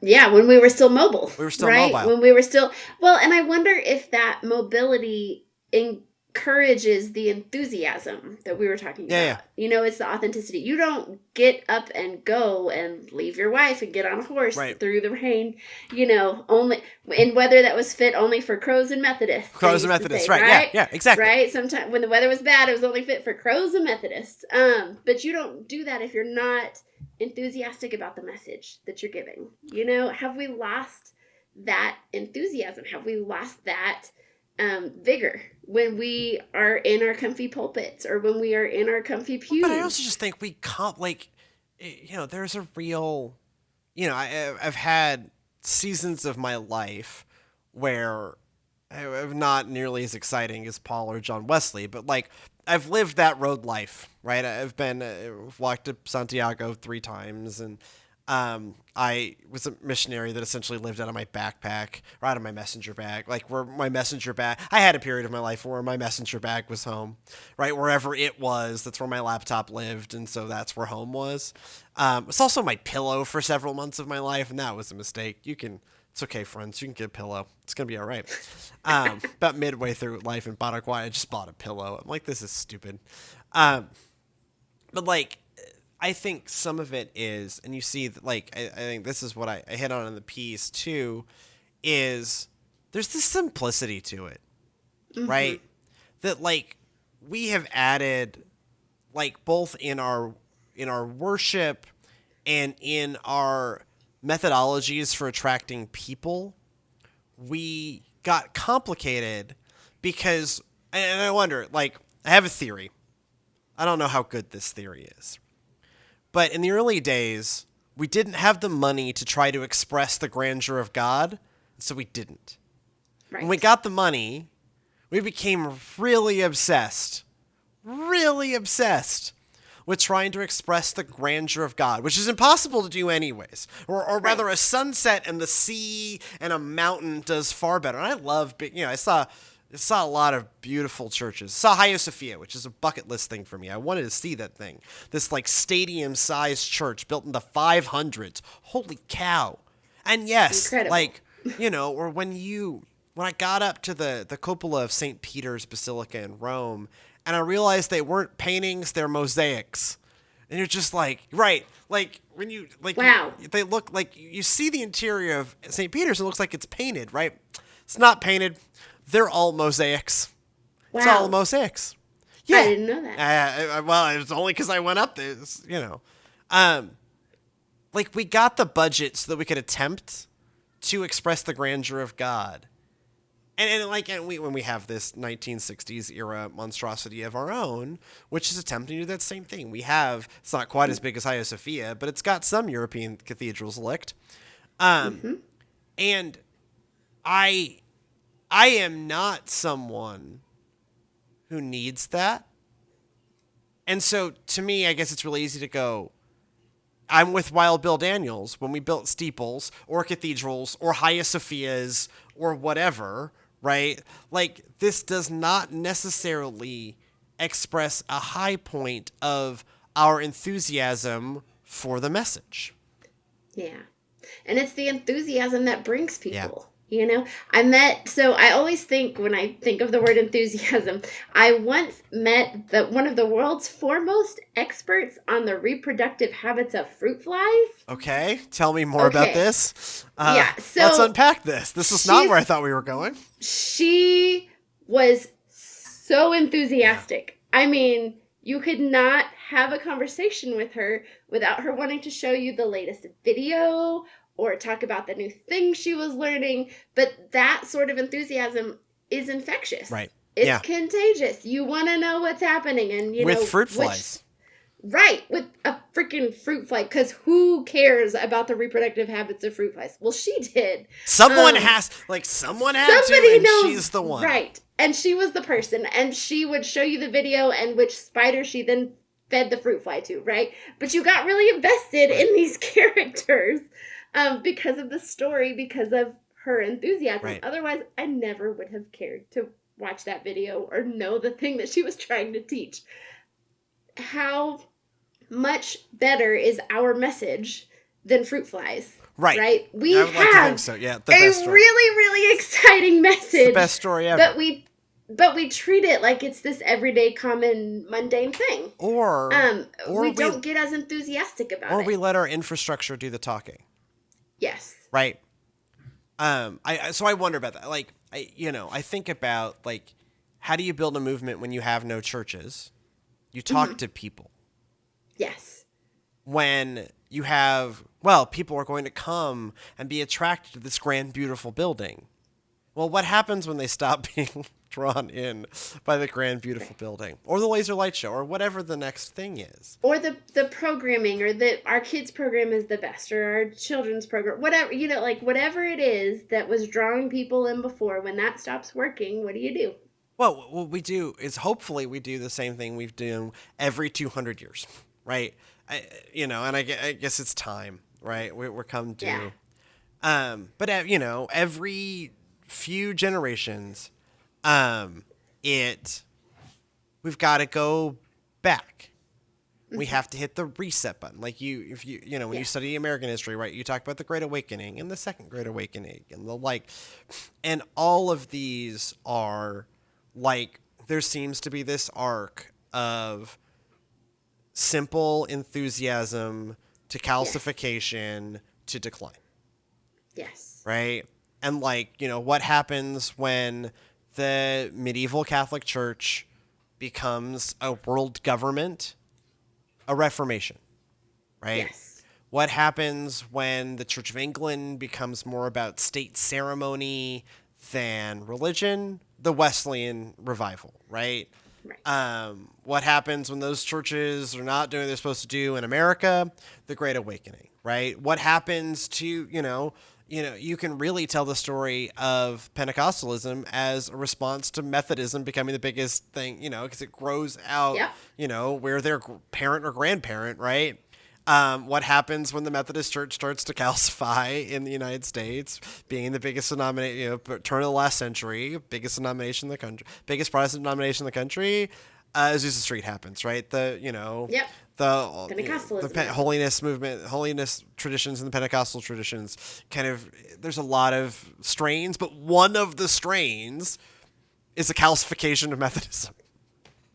Yeah, when we were still mobile. We were still mobile. When we were still... Well, and I wonder if that mobility encourages the enthusiasm that we were talking about. Yeah. It's the authenticity. You don't get up and go and leave your wife and get on a horse through the rain, only in weather that was fit only for crows and Methodists. Crows and Methodists, right? Yeah, exactly. Right? Sometimes when the weather was bad, it was only fit for crows and Methodists. But you don't do that if you're not enthusiastic about the message that you're giving. Have we lost that enthusiasm? Have we lost that vigor when we are in our comfy pulpits or when we are in our comfy pews. But I also just think we can't, like, there's a real, I've had seasons of my life where I'm not nearly as exciting as Paul or John Wesley, but like I've lived that road life, right? I've walked to Santiago 3 times, and I was a missionary that essentially lived out of my backpack or out of my messenger bag. Like where my messenger bag, I had a period of my life where my messenger bag was home, right? Wherever it was, that's where my laptop lived. And so that's where home was. It's also my pillow for several months of my life. And that was a mistake. It's okay, friends. You can get a pillow. It's going to be all right. About midway through life in Paraguay, I just bought a pillow. I'm like, this is stupid. But like, I think some of it is, and you see that, like, I think this is what I hit on in the piece too, is there's this simplicity to it, right? That like we have added, like both in our worship and in our methodologies for attracting people, we got complicated because, and I wonder, like, I have a theory. I don't know how good this theory is. But in the early days, we didn't have the money to try to express the grandeur of God, so we didn't. Right. When we got the money, we became really obsessed with trying to express the grandeur of God, which is impossible to do anyways. Or rather, a sunset and the sea and a mountain does far better. And I love, I saw a lot of beautiful churches. Saw Hagia Sophia, which is a bucket list thing for me. I wanted to see that thing. This like stadium-sized church built in the 500s. Holy cow! And yes, incredible. Like or when I got up to the cupola of St. Peter's Basilica in Rome, and I realized they weren't paintings; they're mosaics. And you're just like, right, like when you like, wow, they look like you see the interior of St. Peter's. It looks like it's painted, right? It's not painted. They're all mosaics. Wow. It's all mosaics. Yeah. I didn't know that. Well, it was only because I went up there, like we got the budget so that we could attempt to express the grandeur of God. And when we have this 1960s era monstrosity of our own, which is attempting to do that same thing. It's not quite as big as Hagia Sophia, but it's got some European cathedrals licked. And I am not someone who needs that. And so to me, I guess it's really easy to go, I'm with Wild Bill Daniels when we built steeples or cathedrals or Hagia Sophias or whatever, right? Like this does not necessarily express a high point of our enthusiasm for the message. Yeah. And it's the enthusiasm that brings people. Yeah. So I always think when I think of the word enthusiasm, I once met one of the world's foremost experts on the reproductive habits of fruit flies. Okay. Tell me more about this. So let's unpack this. This is not where I thought we were going. She was so enthusiastic. Yeah. I mean, you could not have a conversation with her without her wanting to show you the latest video or talk about the new thing she was learning. But that sort of enthusiasm is infectious. Right. It's contagious. You want to know what's happening. And with fruit flies. Right. With a freaking fruit fly. Because who cares about the reproductive habits of fruit flies? Well, she did. Someone had to, and knows, she's the one. Right. And she was the person. And she would show you the video and which spider she then fed the fruit fly to, right? But you got really invested in these characters. Because of the story, because of her enthusiasm. Right. Otherwise, I never would have cared to watch that video or know the thing that she was trying to teach. How much better is our message than fruit flies? Right. Right? We I would like to think so. Yeah, the best story. Really, really exciting message. It's the best story ever. But we treat it like it's this everyday, common, mundane thing. Or we don't get as enthusiastic about it. Or we let our infrastructure do the talking. Yes. Right. So I wonder about that. Like, I think about, like, how do you build a movement when you have no churches? You talk to people. Yes. When you have, people are going to come and be attracted to this grand, beautiful building. Well, what happens when they stop being drawn in by the grand, beautiful building or the laser light show or whatever the next thing is? Or the programming, or our kids program is the best, or our children's program, whatever, like whatever it is that was drawing people in before, when that stops working, what do you do? Well, what we do is hopefully we do the same thing we've done every 200 years, right? And I guess it's time, right? We're come to. Yeah. But every few generations, we've got to go back. We have to hit the reset button. Like when you study American history, right? You talk about the Great Awakening and the Second Great Awakening and and all of these are like, there seems to be this arc of simple enthusiasm to calcification to decline. Yes. Right? And what happens when the medieval Catholic Church becomes a world government? A reformation, right? Yes. What happens when the Church of England becomes more about state ceremony than religion? The Wesleyan revival, right? Right. What happens when those churches are not doing what they're supposed to do in America? The Great Awakening, right? What happens to, you can really tell the story of Pentecostalism as a response to Methodism becoming the biggest thing, because it grows out, where their parent or grandparent, right? What happens when the Methodist Church starts to calcify in the United States, being the biggest denomination, turn of the last century, biggest denomination in the country, biggest Protestant denomination in the country, Azusa Street happens, right? The Pentecostalism. Holiness movement, holiness traditions and the Pentecostal traditions, there's a lot of strains, but one of the strains is a calcification of Methodism.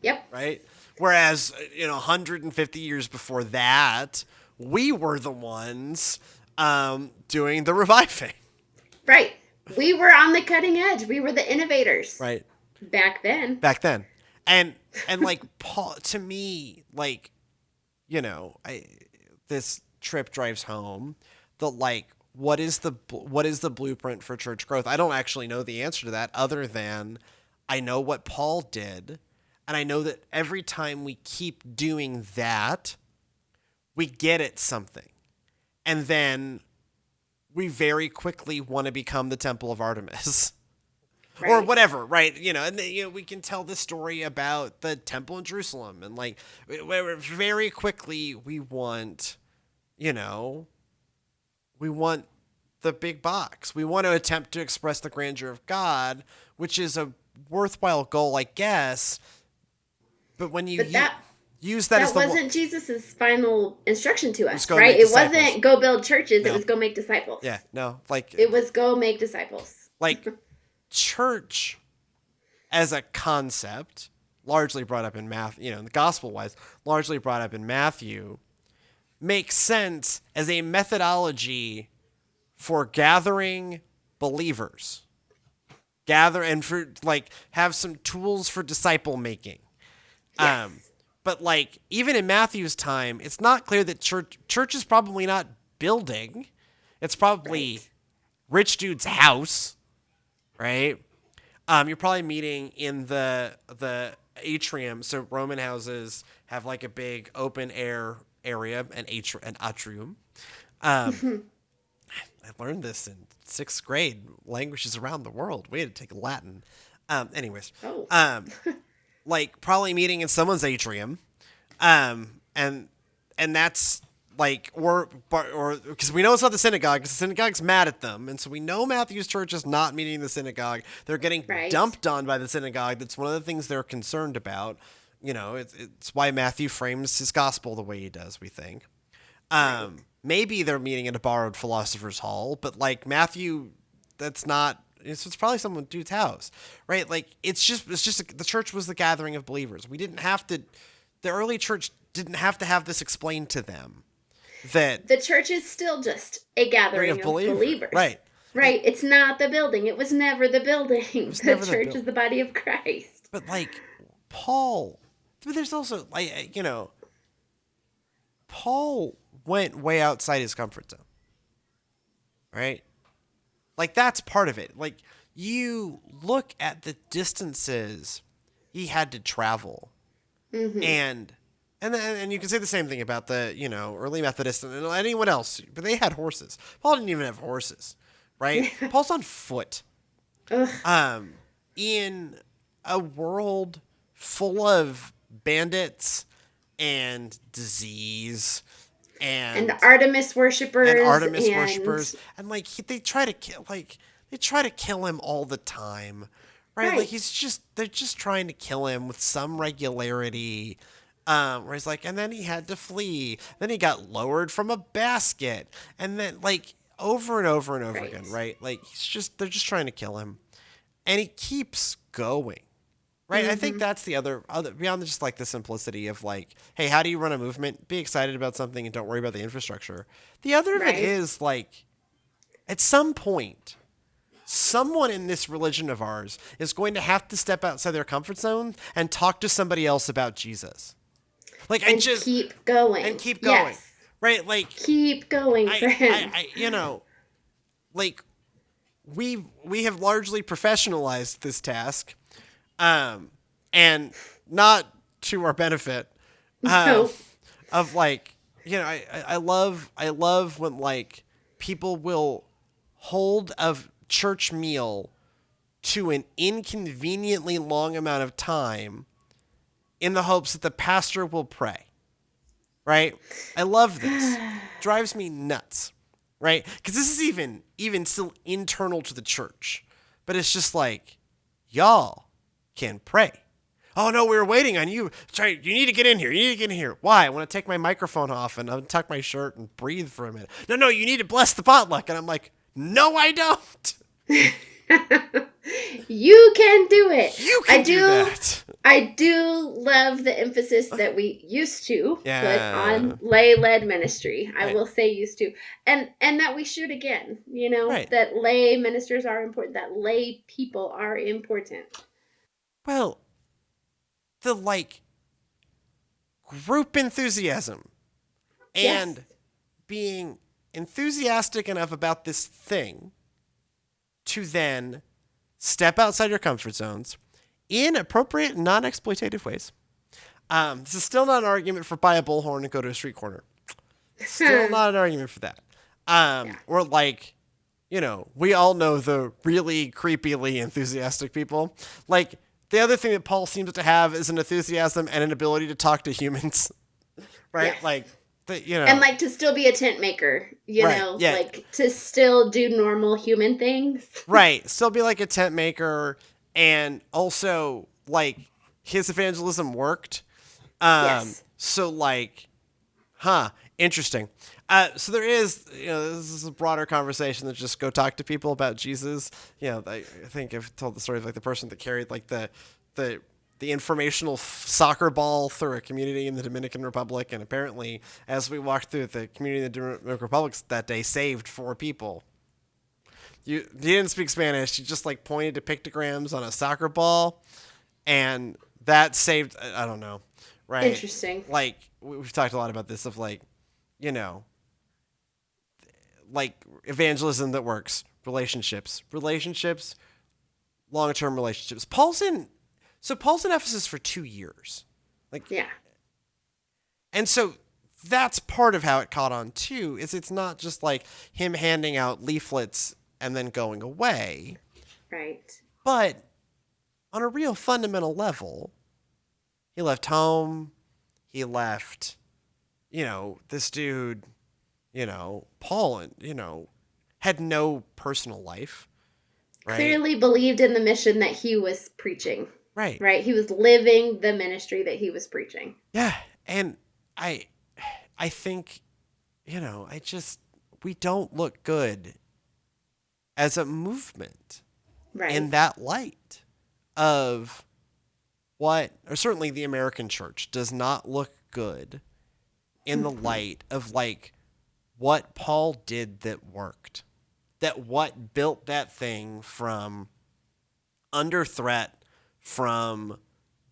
Yep. Right? Whereas, 150 years before that, we were the ones doing the reviving. Right. We were on the cutting edge. We were the innovators. Right. Back then. And Paul, to me, this trip drives home what is the blueprint for church growth? I don't actually know the answer to that, other than I know what Paul did, and I know that every time we keep doing that, we get at something, and then we very quickly want to become the Temple of Artemis. Right. Or whatever, right? And we can tell the story about the temple in Jerusalem, and very quickly we want, we want the big box. We want to attempt to express the grandeur of God, which is a worthwhile goal, I guess. But when you use that as wasn't Jesus's final instruction to us, right? It wasn't go build churches. No. It was go make disciples. Yeah, no, it was go make disciples. Church as a concept, largely brought up in Matthew, the gospel-wise, largely brought up in Matthew, makes sense as a methodology for gathering believers. Gather and for have some tools for disciple making. Yes. But even in Matthew's time, it's not clear that church is probably not building. It's probably rich dude's house. Right? You're probably meeting in the atrium. So Roman houses have a big open air area, an atrium. I learned this in 6th grade. Languages around the world. We had to take Latin. Anyways. Oh. Probably meeting in someone's atrium. And that's or because we know it's not the synagogue, because the synagogue's mad at them, and so we know Matthew's church is not meeting in the synagogue. They're getting dumped on by the synagogue. That's one of the things they're concerned about. It's why Matthew frames his gospel the way he does, we think. Maybe they're meeting in a borrowed philosopher's hall, but Matthew, that's not. It's probably some dude's house, right? It's just the church was the gathering of believers. We didn't have to. The early church didn't have to have this explained to them. That the church is still just a gathering of believers. Right. It's not the building. It was never the building. The church is the body of Christ. But Paul, but there's also Paul went way outside his comfort zone. Right? That's part of it. you look at the distances he had to travel, and you can say the same thing about the early Methodists and anyone else, but they had horses. Paul didn't even have horses, right? Paul's on foot. In a world full of bandits and disease and Artemis worshippers and like they try to kill him all the time, right? Like they're just trying to kill him with some regularity. Where he's like, and then he had to flee. Then he got lowered from a basket, and then like over and over and over again, right? Like they're just trying to kill him, and he keeps going, right? I think that's the other beyond just like the simplicity of like, hey, how do you run a movement? Be excited about something and don't worry about the infrastructure. The other of it is like, at some point, someone in this religion of ours is going to have to step outside their comfort zone and talk to somebody else about Jesus. Like, keep going. Yes. Right? Like, keep going for him. Like, we have largely professionalized this task, and not to our benefit. No. Of like, I love when like people will hold a church meal to an inconveniently long amount of time in the hopes that the pastor will pray. Right? I love this. Drives me nuts. Right? Because this is even still internal to the church. But it's just like, y'all can pray. Oh, no, we were waiting on you. You need to get in here. You need to get in here. Why? I want to take my microphone off and untuck my shirt and breathe for a minute. No, you need to bless the potluck. And I'm like, no, I don't. You can do it. You can do that. I do love the emphasis that we used to put on lay-led ministry. I will say used to. And that we should again, that lay ministers are important, that lay people are important. Well, the like group enthusiasm and being enthusiastic enough about this thing to then step outside your comfort zones in appropriate, non-exploitative ways. This is still not an argument for buy a bullhorn and go to a street corner. Still not an argument for that. Or like, we all know the really creepily enthusiastic people. Like, the other thing that Paul seems to have is an enthusiasm and an ability to talk to humans. Right? Yes. Like, and like to still be a tent maker, like to still do normal human things. Right. Still be like a tent maker, and also like his evangelism worked. So like, interesting. So there is, this is a broader conversation than just go talk to people about Jesus. I think I've told the story of like the person that carried like the informational soccer ball through a community in the Dominican Republic. And apparently, as we walked through the community in the Dominican Republic that day, saved 4 people. He didn't speak Spanish. He just like pointed to pictograms on a soccer ball, and that saved, I don't know. Right. Interesting. Like we've talked a lot about this of like, like evangelism that works, relationships, long-term relationships. Paul's in Ephesus for 2 years. And so that's part of how it caught on too, is it's not just like him handing out leaflets and then going away. Right. But on a real fundamental level, he left home, he left, this dude, Paul, had no personal life. Right? Clearly believed in the mission that he was preaching. Right. Right. He was living the ministry that he was preaching. Yeah. And I think, we don't look good as a movement in that light of or certainly the American church does not look good in the light of like what Paul did that worked, that what built that thing from under threat from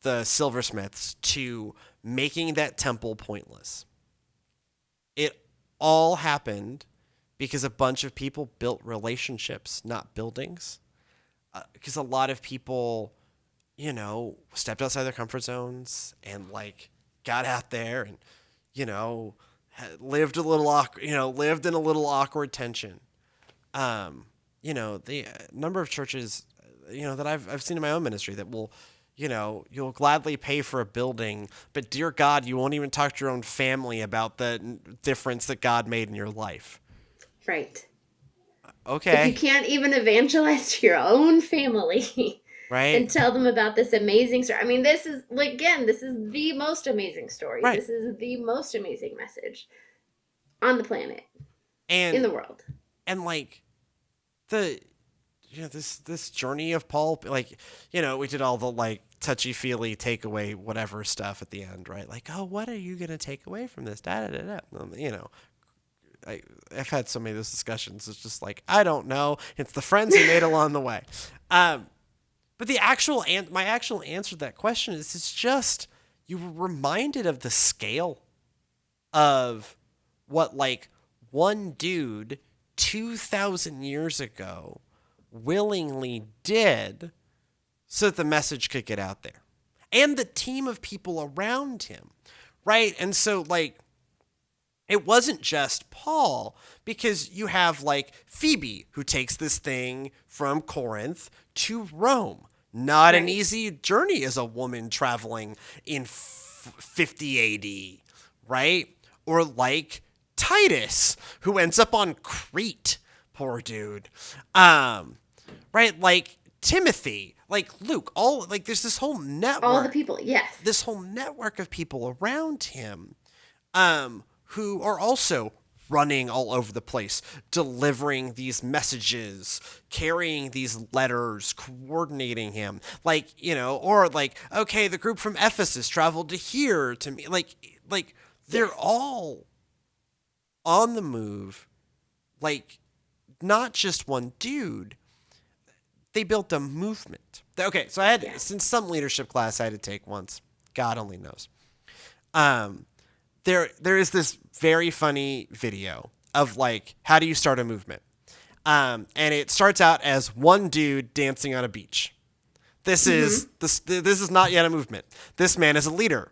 the silversmiths to making that temple pointless. It all happened because a bunch of people built relationships, not buildings. because a lot of people, stepped outside their comfort zones and like got out there and, lived lived in a little awkward tension. The number of churches, that I've seen in my own ministry that will, you'll gladly pay for a building, but dear God, you won't even talk to your own family about the difference that God made in your life. Right. Okay. If you can't even evangelize to your own family, right, and tell them about this amazing story. I mean, this is the most amazing story. Right. This is the most amazing message on the planet and in the world. And like this journey of Paul, like, we did all the like touchy-feely takeaway whatever stuff at the end, right? Like, oh, what are you going to take away from this? I've had so many of those discussions. It's just like, I don't know. It's the friends you made along the way. But my actual answer to that question is, it's just, you were reminded of the scale of what like one dude 2,000 years ago willingly did so that the message could get out there, and the team of people around him, right? And so like, it wasn't just Paul, because you have like Phoebe, who takes this thing from Corinth to Rome. Not an easy journey as a woman traveling in 50 AD, right? Or like Titus, who ends up on Crete. Poor dude. Right? Like Timothy, like Luke, all like there's this whole network. All the people, yes. This whole network of people around him, who are also running all over the place, delivering these messages, carrying these letters, coordinating him. Like, or like, okay, the group from Ephesus traveled to here to me. Like they're all on the move. Like, not just one dude. They built a movement. Okay, so I had, since some leadership class I had to take once, God only knows. There is this very funny video of like, how do you start a movement? And it starts out as one dude dancing on a beach. This is not yet a movement. This man is a leader.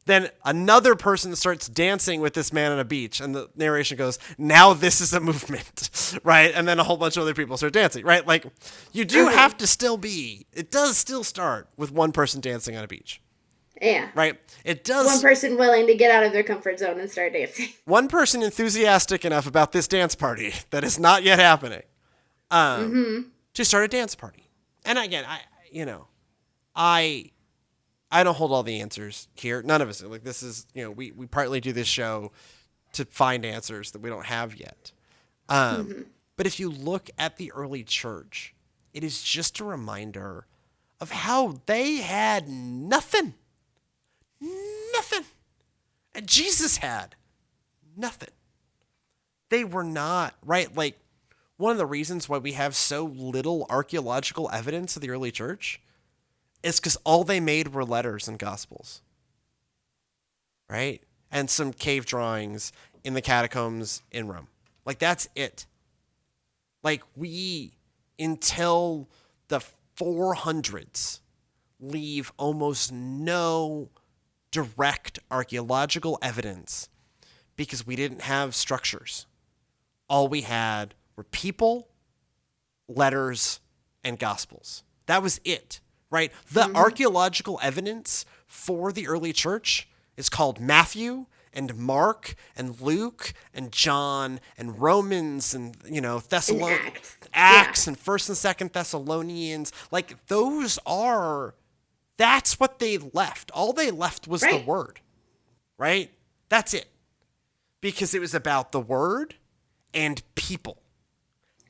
Then another person starts dancing with this man on a beach, and the narration goes, now this is a movement, right? And then a whole bunch of other people start dancing, right? Like, you do have to it does still start with one person dancing on a beach. Yeah. Right? It does. One person willing to get out of their comfort zone and start dancing. One person enthusiastic enough about this dance party that is not yet happening to start a dance party. And again, I don't hold all the answers here. None of us. Like, this is, we partly do this show to find answers that we don't have yet. But if you look at the early church, it is just a reminder of how they had nothing. Nothing. And Jesus had nothing. They were not, right? Like, one of the reasons why we have so little archaeological evidence of the early church is because all they made were letters and gospels. Right? And some cave drawings in the catacombs in Rome. Like, that's it. Like, we, until the 400s, leave almost no direct archaeological evidence because we didn't have structures. All we had were people, letters, and gospels. That was it, right? The archaeological evidence for the early church is called Matthew and Mark and Luke and John and Romans and, Thessalonians, Acts and 1st and 2nd Thessalonians. Like, that's what they left. All they left was the word, right? That's it. Because it was about the word and people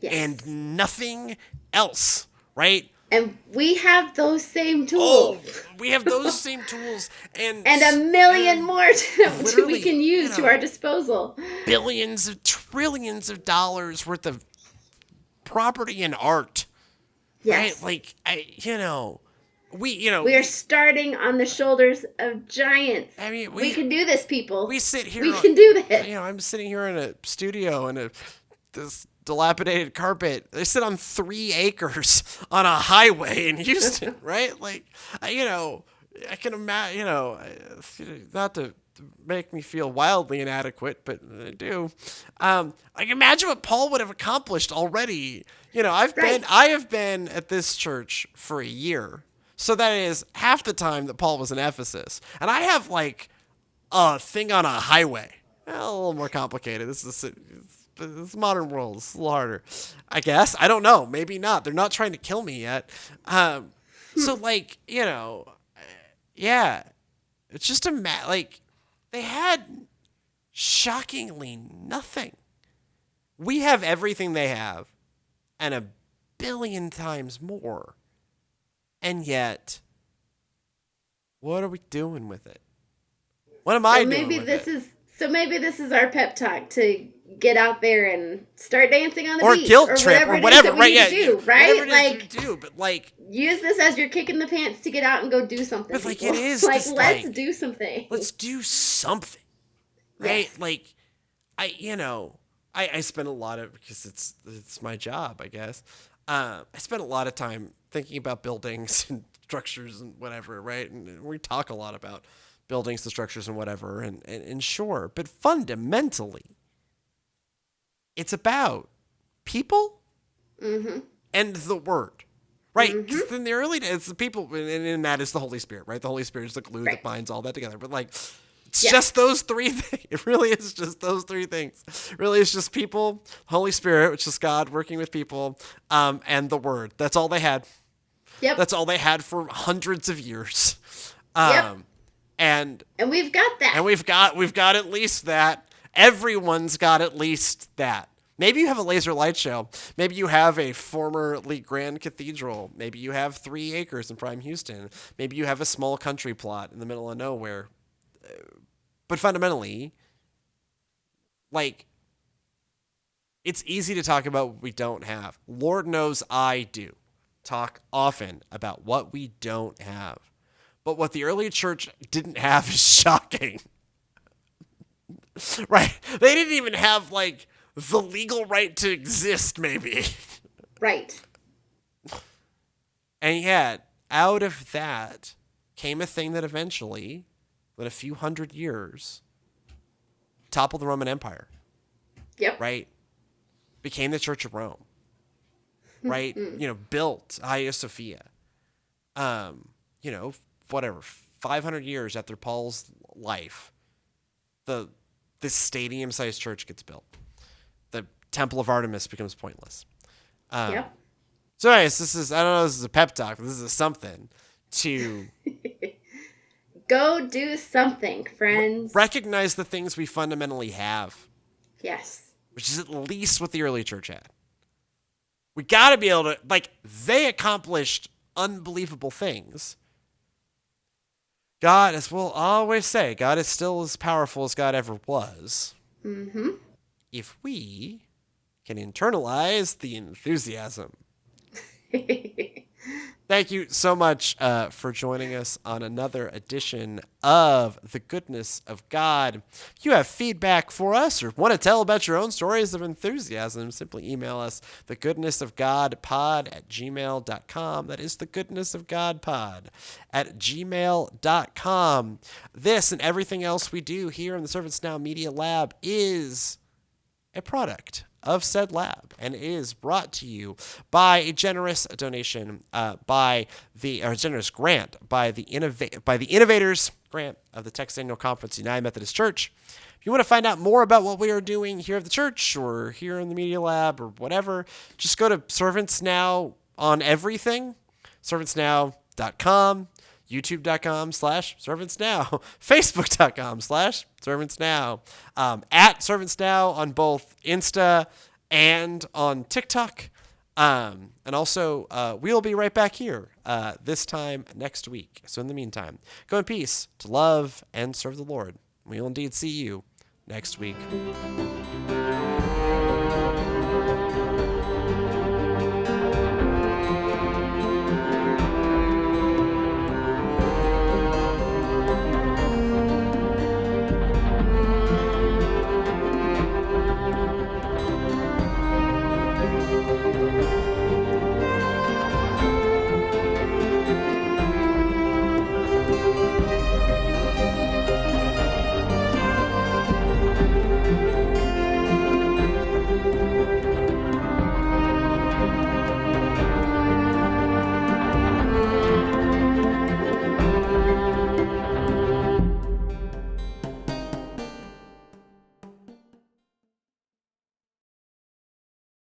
and nothing else, right? And we have those same tools. Oh, we have those same tools. And a million more we can use to our disposal. Billions of trillions of dollars worth of property and art. Yes. Right? Like, we are starting on the shoulders of giants. I mean, we can do this, people. We sit here. We can do this. I'm sitting here in a studio in this dilapidated carpet. They sit on 3 acres on a highway in Houston, right? Like, I can imagine, not to make me feel wildly inadequate, but I do. I can imagine what Paul would have accomplished already. I have been at this church for a year. So that is half the time that Paul was in Ephesus. And I have like a thing on a highway. A little more complicated. This modern world is a little harder, I guess. I don't know. Maybe not. They're not trying to kill me yet. So like, yeah, it's just like they had shockingly nothing. We have everything they have and a billion times more. And yet, what are we doing with it? What am I doing with it? So maybe this is our pep talk to get out there and start dancing on the beach. Or guilt trip or whatever, right? Yeah. Right? Like, but like... Use this as your kick in the pants to get out and go do something. But like, it is like, let's do something. Let's do something. Right? Yes. Like, I spend a lot of, because it's my job, I guess. I spend a lot of time thinking about buildings and structures and whatever, right? And we talk a lot about buildings and structures and whatever, and sure, but fundamentally, it's about people and the word, right? Because in the early days, the people, and that is the Holy Spirit, right? The Holy Spirit is the glue that binds all that together. But like, it's just those 3 things. It really is just those 3 things. Really, it's just people, Holy Spirit, which is God working with people, and the Word. That's all they had. Yep. That's all they had for hundreds of years. And we've got that. And we've got at least that. Everyone's got at least that. Maybe you have a laser light show. Maybe you have a formerly grand cathedral. Maybe you have 3 acres in prime Houston. Maybe you have a small country plot in the middle of nowhere. But fundamentally, like, it's easy to talk about what we don't have. Lord knows I do talk often about what we don't have. But what the early church didn't have is shocking. Right? They didn't even have, like, the legal right to exist, maybe. Right. And yet, out of that came a thing that eventually, in a few hundred years, toppled the Roman Empire. Yep. Right? Became the Church of Rome. Right? Built Hagia Sophia. 500 years after Paul's life, this stadium-sized church gets built. The Temple of Artemis becomes pointless. Yep. So anyways, I don't know if this is a pep talk, but this is something to... Go do something, friends. Recognize the things we fundamentally have. Yes. Which is at least what the early church had. We got to be able to... Like, they accomplished unbelievable things. God, as we'll always say, God is still as powerful as God ever was. Mm-hmm. If we can internalize the enthusiasm. Thank you so much for joining us on another edition of The Goodness of God. If you have feedback for us or want to tell about your own stories of enthusiasm, simply email us thegoodnessofgodpod@gmail.com. That is thegoodnessofgodpod@gmail.com. This and everything else we do here in the Servants Now Media Lab is a product of said lab, and it is brought to you by a generous donation generous grant by the Innovators Grant of the Texas Annual Conference of the United Methodist Church. If you want to find out more about what we are doing here at the church or here in the Media Lab or whatever, just go to Servants Now on everything, servantsnow.com, youtube.com/servantsnow, facebook.com/servantsnow, at servantsnow on both Insta and on TikTok. And also, we'll be right back here this time next week. So in the meantime, go in peace to love and serve the Lord. We will indeed see you next week.